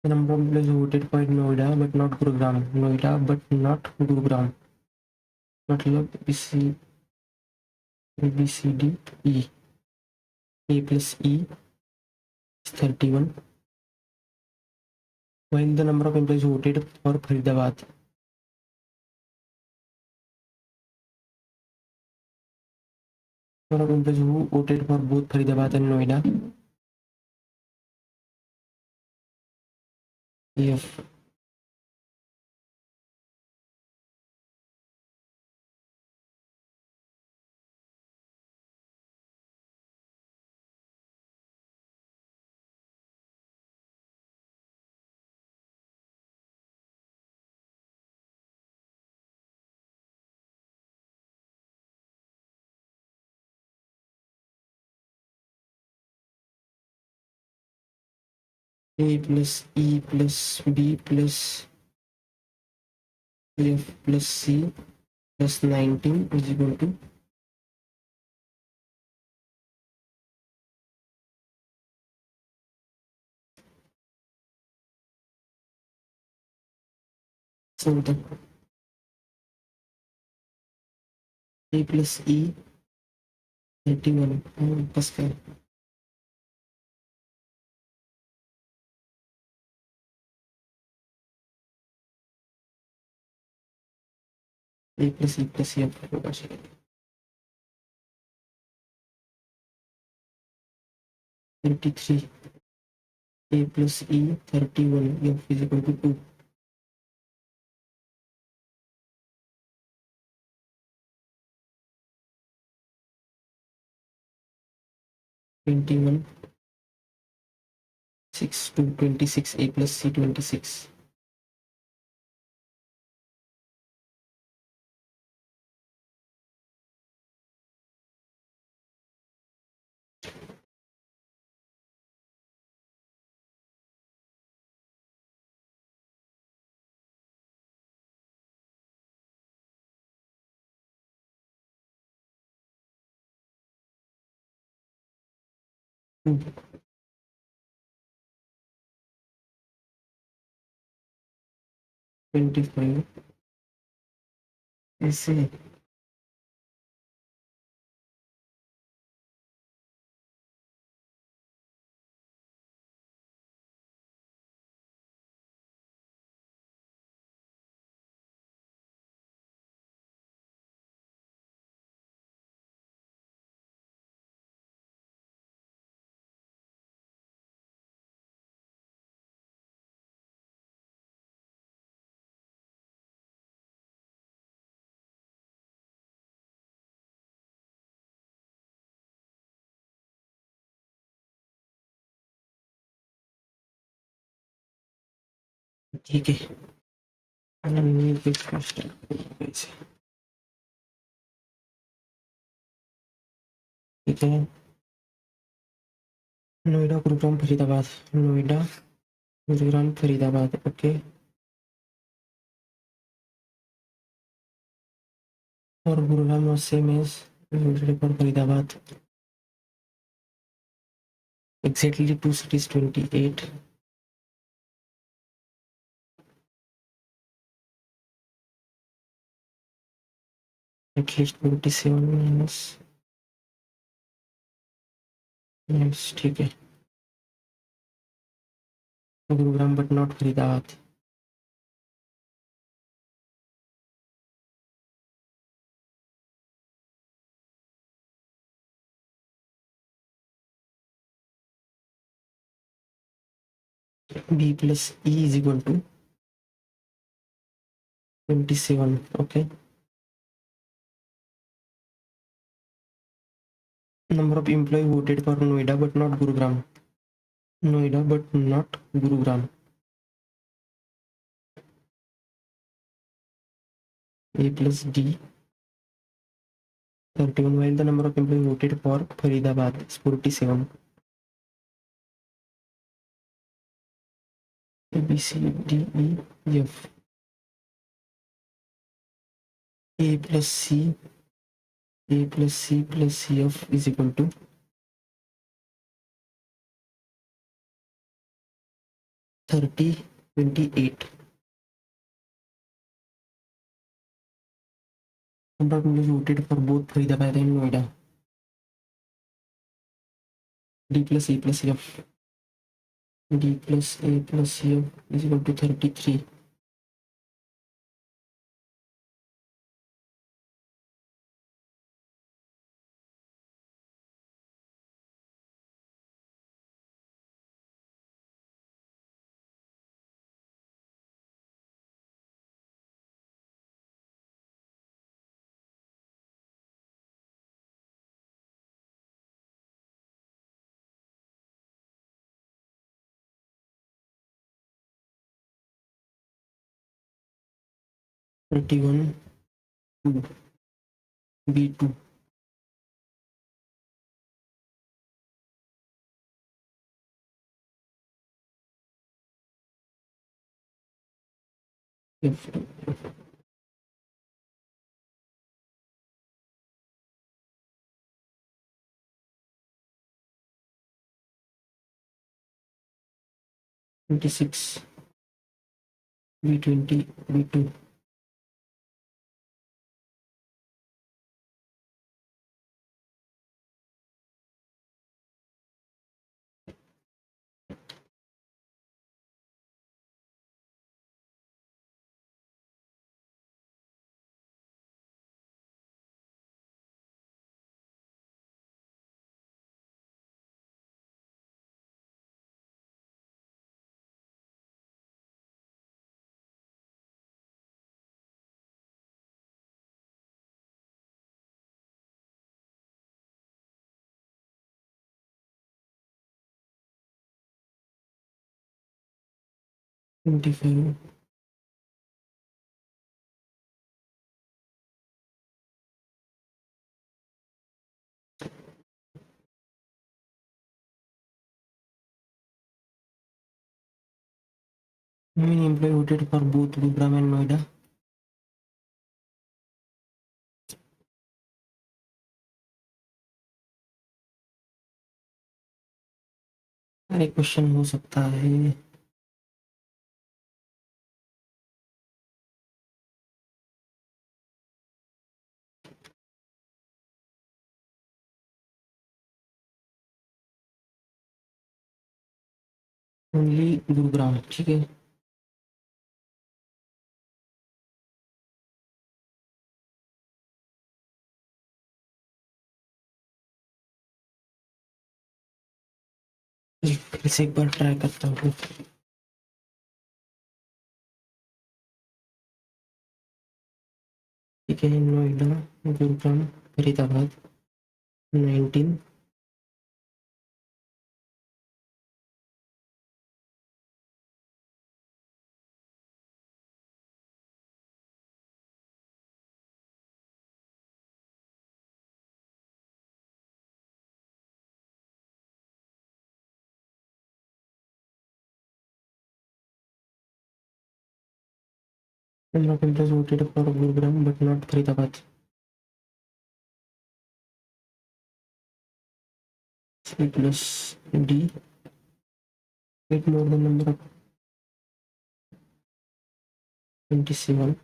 The number of employees who voted for Noida but not Gurugram. Noida but not Gurugram. मतलब BC, ABCD, E. A plus E is 31. While the number of employees who voted for Faridabad. Number of employees who voted for both Faridabad and Noida. F. A plus E plus B plus F plus C plus 19 is equal to something. A plus E 31 Pascal. A plus E plus F 33. A plus E 31 F is equal to 2. Twenty-one 6 to 26. A plus C 26. Hmm. 25 ऐसे ठीक है। New page का start ठीक है। Noida Gurugram Faridabad, Noida Gurugram Faridabad, okay. और Gurugram was same as for Faridabad. Exactly 2 cities 28. At least 47 minus. Yes, ठीक है। Gurugram but not Faridabad. B plus E is equal to 27. Okay. Number of employee voted for Noida but not Gurugram. Noida but not Gurugram. A plus D 31, while the number of employees voted for Faridabad is 47. A, B, C, D, E, F. A plus C plus F is equal to 30, 28. Number of employees voted for both Faridabad and Noida. D plus A plus F. D plus A plus F is equal to 33. B2. B2. F2. 26. B20. B2. $25. How many employees voted for both Gurugram and Noida? अरे question हो सकता है. Only Gurugram. ठीक है. फिर से एक बार try करता हूँ. ठीक है. Noida, Gurugram, Faridabad 19. Number of employees voted for Gurugram but not Faridabad. C plus D. 8 more than number of 27.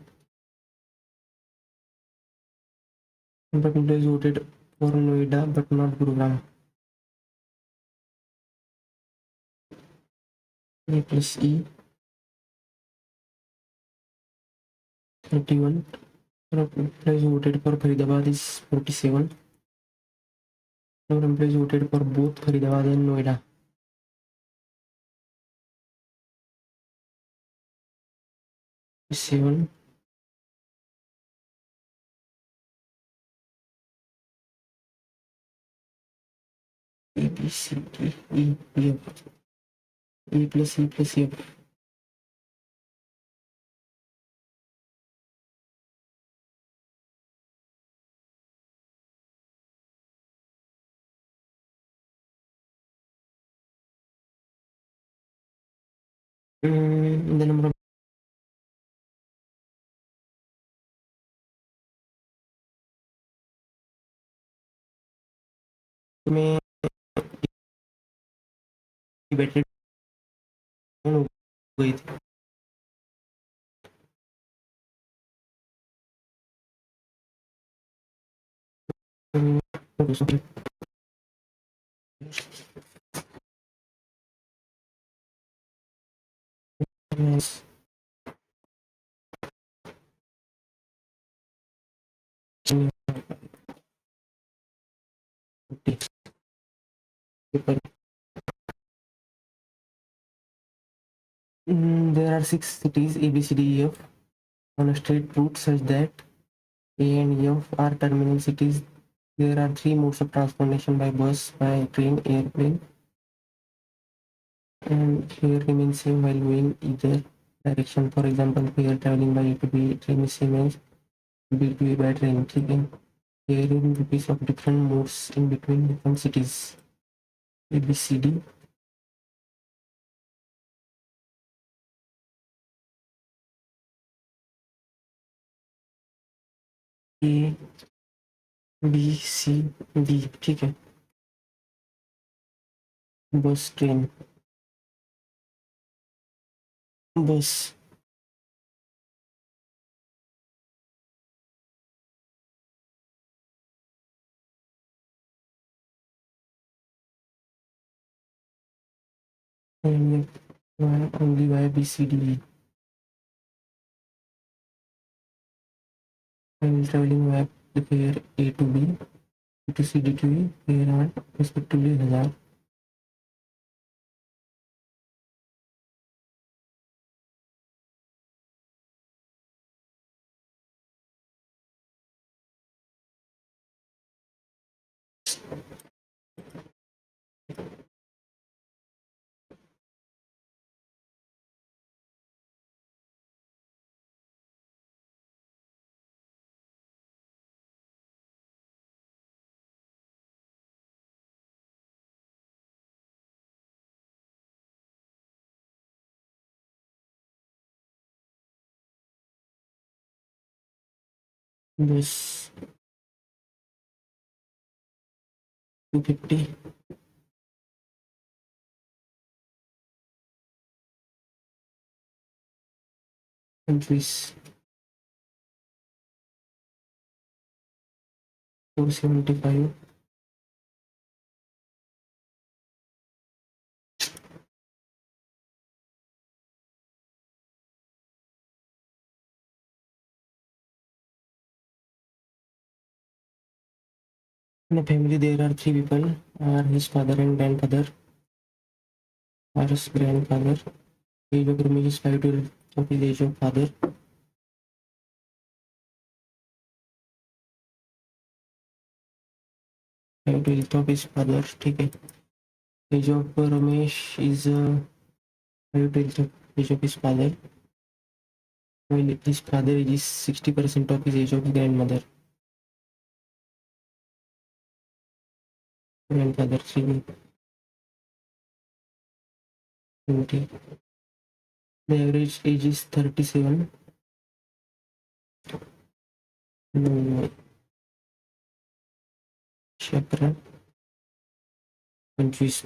Number of employees voted for Noida but not Gurugram. A plus E. 31. Number of employees voted for Faridabad is 47. Number of employees voted for both Faridabad and Noida. 7 A B C D E F A plus E plus F. The number of में battery down हो गई थी। There are 6 cities A, B, C, D, E, F on a straight route such that A and F are terminal cities. There are 3 modes of transportation: by bus, by train, airplane, and fare remains same while going either direction. For example, fare traveling by A to B train is same as B to A by train. ठीक है, here in rupees of different modes in between different cities A, B, C, D. A, B, C, D. ठीक है, bus train bus and only by B, C, D, E. While traveling via the fare A to B, B to C, D to E, fare are respectively 1000. Bus 250, countries 475, in a family there are 3 people, are his father and grandfather, are his grandfather. Age of Ramesh is 5 to of his age of father. Five to of his father. ठीक है, age of Ramesh is 5 to age of his father, while his father age is 60% of his age of his grandmother. Grandfather 20. The average age is 37. No, Shepard 23,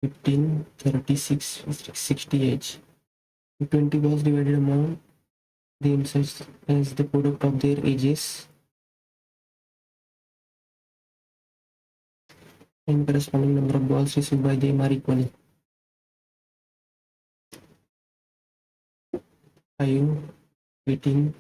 15, 36, 60 age. The 20 was divided among themselves as the product of their ages and corresponding number of balls received by them are equal. 5, 18,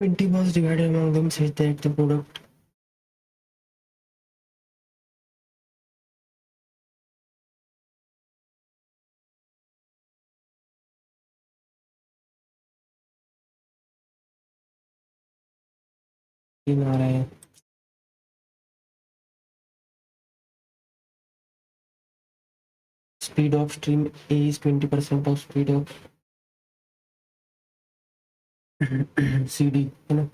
20 marks divided among them says that the product in आ रहा है. Speed of stream A is 20% of speed of CD, है ना.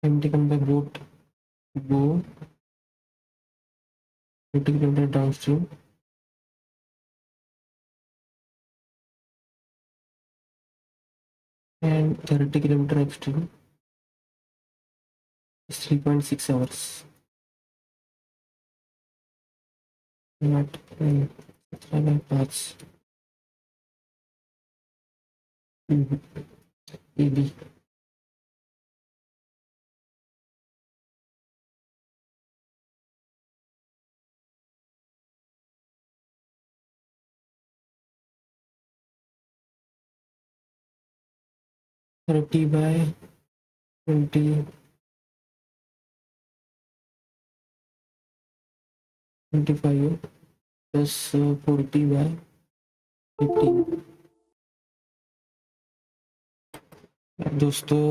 Time taken by boat go 30 km downstream and 30 km upstream is 3.6 hours. Not 5. AB 30 by 20 25 plus 40 by 15. दोस्तों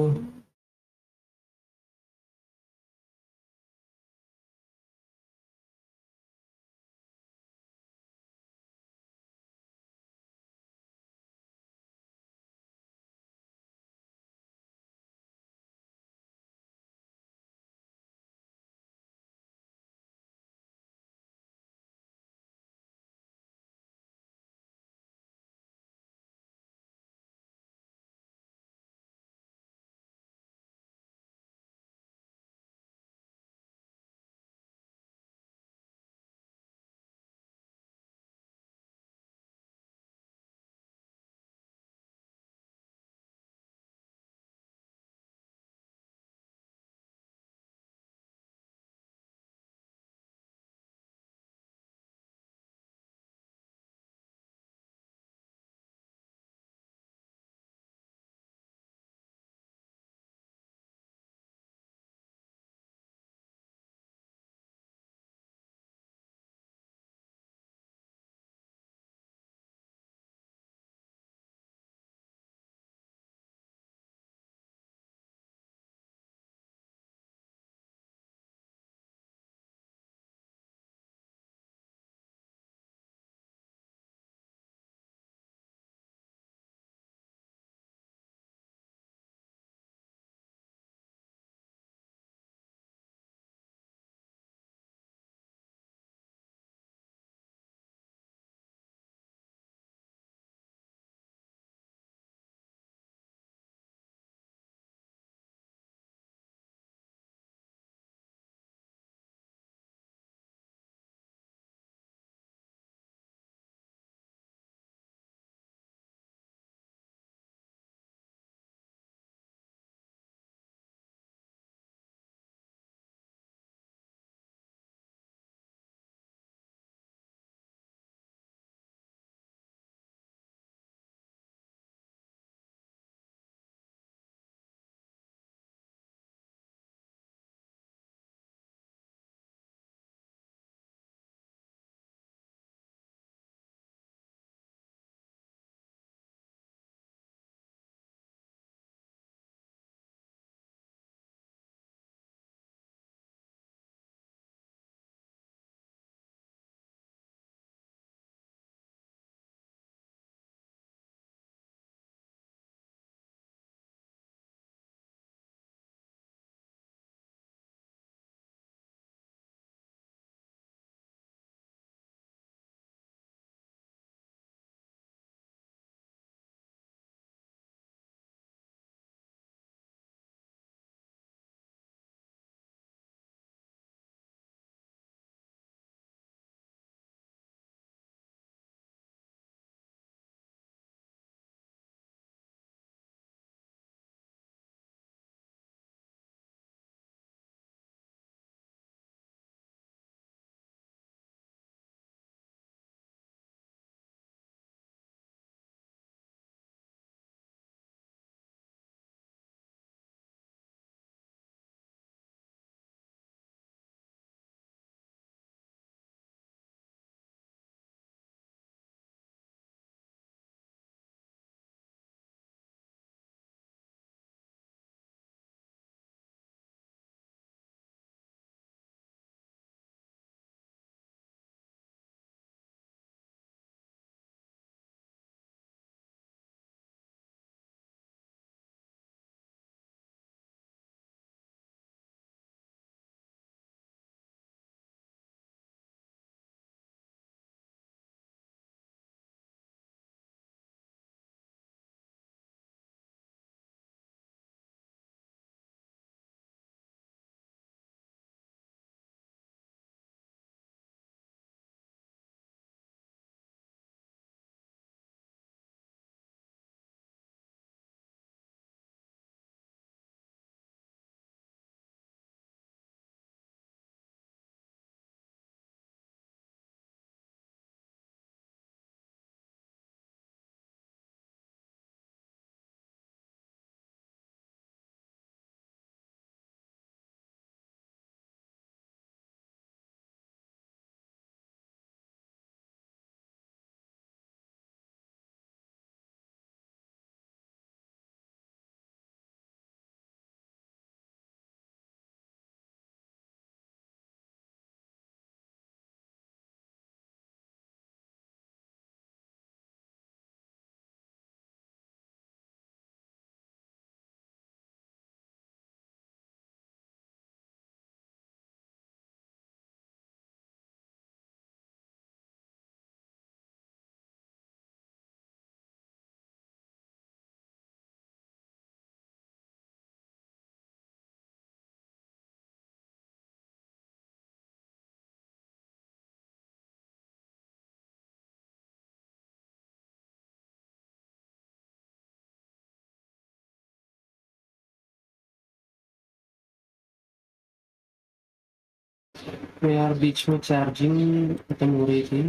तो यार बीच में charging खत्म हो रही थी,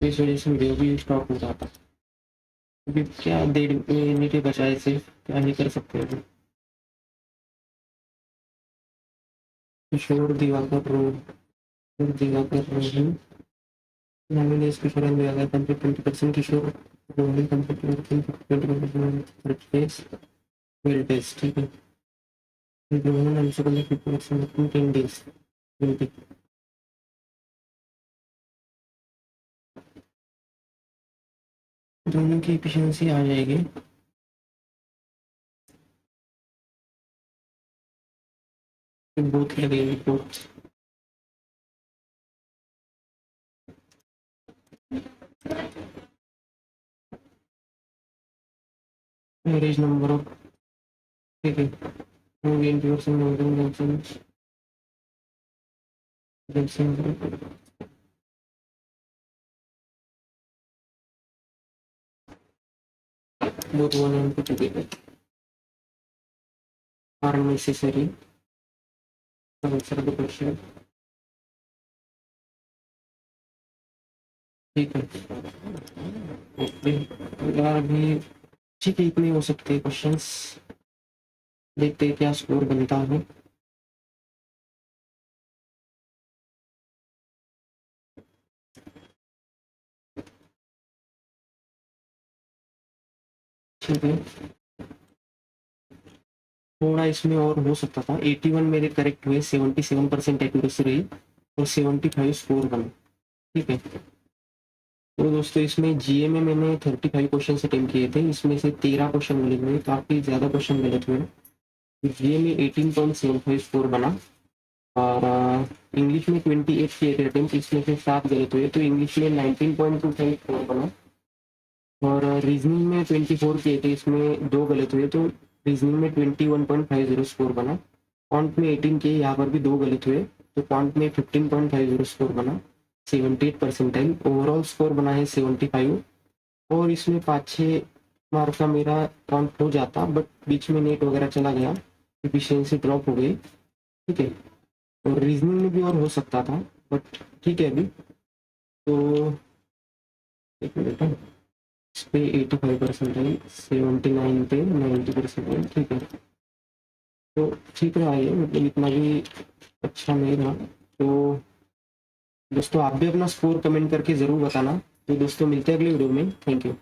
तो इस वजह से वीडियो भी स्टॉप हो जाता। अभी क्या 1.5 मिनट ही बचा है, सिर्फ क्या ही कर सकते हैं अभी। Kishore Diwakar Rohini nominees Kishore and Diwakar complete 20% Kishore Rohini complete 20% well test, ठीक है। रोहन आंसर करने 50% इन 10 days 20। दोनों की एफिशिएंसी आ जाएगी। बोथ लगेगी, बोथ। एवरेज नंबर ऑफ, ठीक है। Gain person both one and two together are necessary to answer the question, ठीक है। ओके यार अभी ठीक है, इतने हो सकते हैं क्वेश्चंस। देखते हैं क्या स्कोर बनता है। ठीक है, थोड़ा इसमें और हो सकता था। 81 मेरे करेक्ट हुए, 77% एक्यूरेसी रही और 75 स्कोर बना, ठीक है। तो दोस्तों इसमें जीए में मैंने 35 क्वेश्चन अटेम्प्ट किए थे, इसमें से 13 क्वेश्चन गलत हुए, काफ़ी ज़्यादा क्वेश्चन गलत हुए। जीए में 18.75 स्कोर बना और इंग्लिश में 28 किए थे अटेम्प्ट, इसमें से 7 गलत हुए, तो इंग्लिश में 19.25 स्कोर बना। और रीजनिंग में 24 किए थे, इसमें 2 गलत हुए, तो रीजनिंग में 21.50 स्कोर बना। क्वांट में 18 किए, यहाँ पर भी 2 गलत हुए, तो क्वांट में 15.50 स्कोर बना, 78 परसेंटाइल। ओवरऑल स्कोर बना है 75 और इसमें 5-6 मार्क का मेरा काउंट हो जाता, बट बीच में नेट वगैरह चला गया, एफिशिएंसी ड्रॉप हो गई, ठीक है। और रीजनिंग में भी और हो सकता था, बट ठीक है। अभी तो एक मिनट, इस पे 85% है, 79 पे 90% है, ठीक है। तो ठीक रहा है, मतलब इतना भी अच्छा नहीं रहा। तो दोस्तों आप भी अपना स्कोर कमेंट करके ज़रूर बताना। तो दोस्तों मिलते हैं अगले वीडियो में, थैंक यू।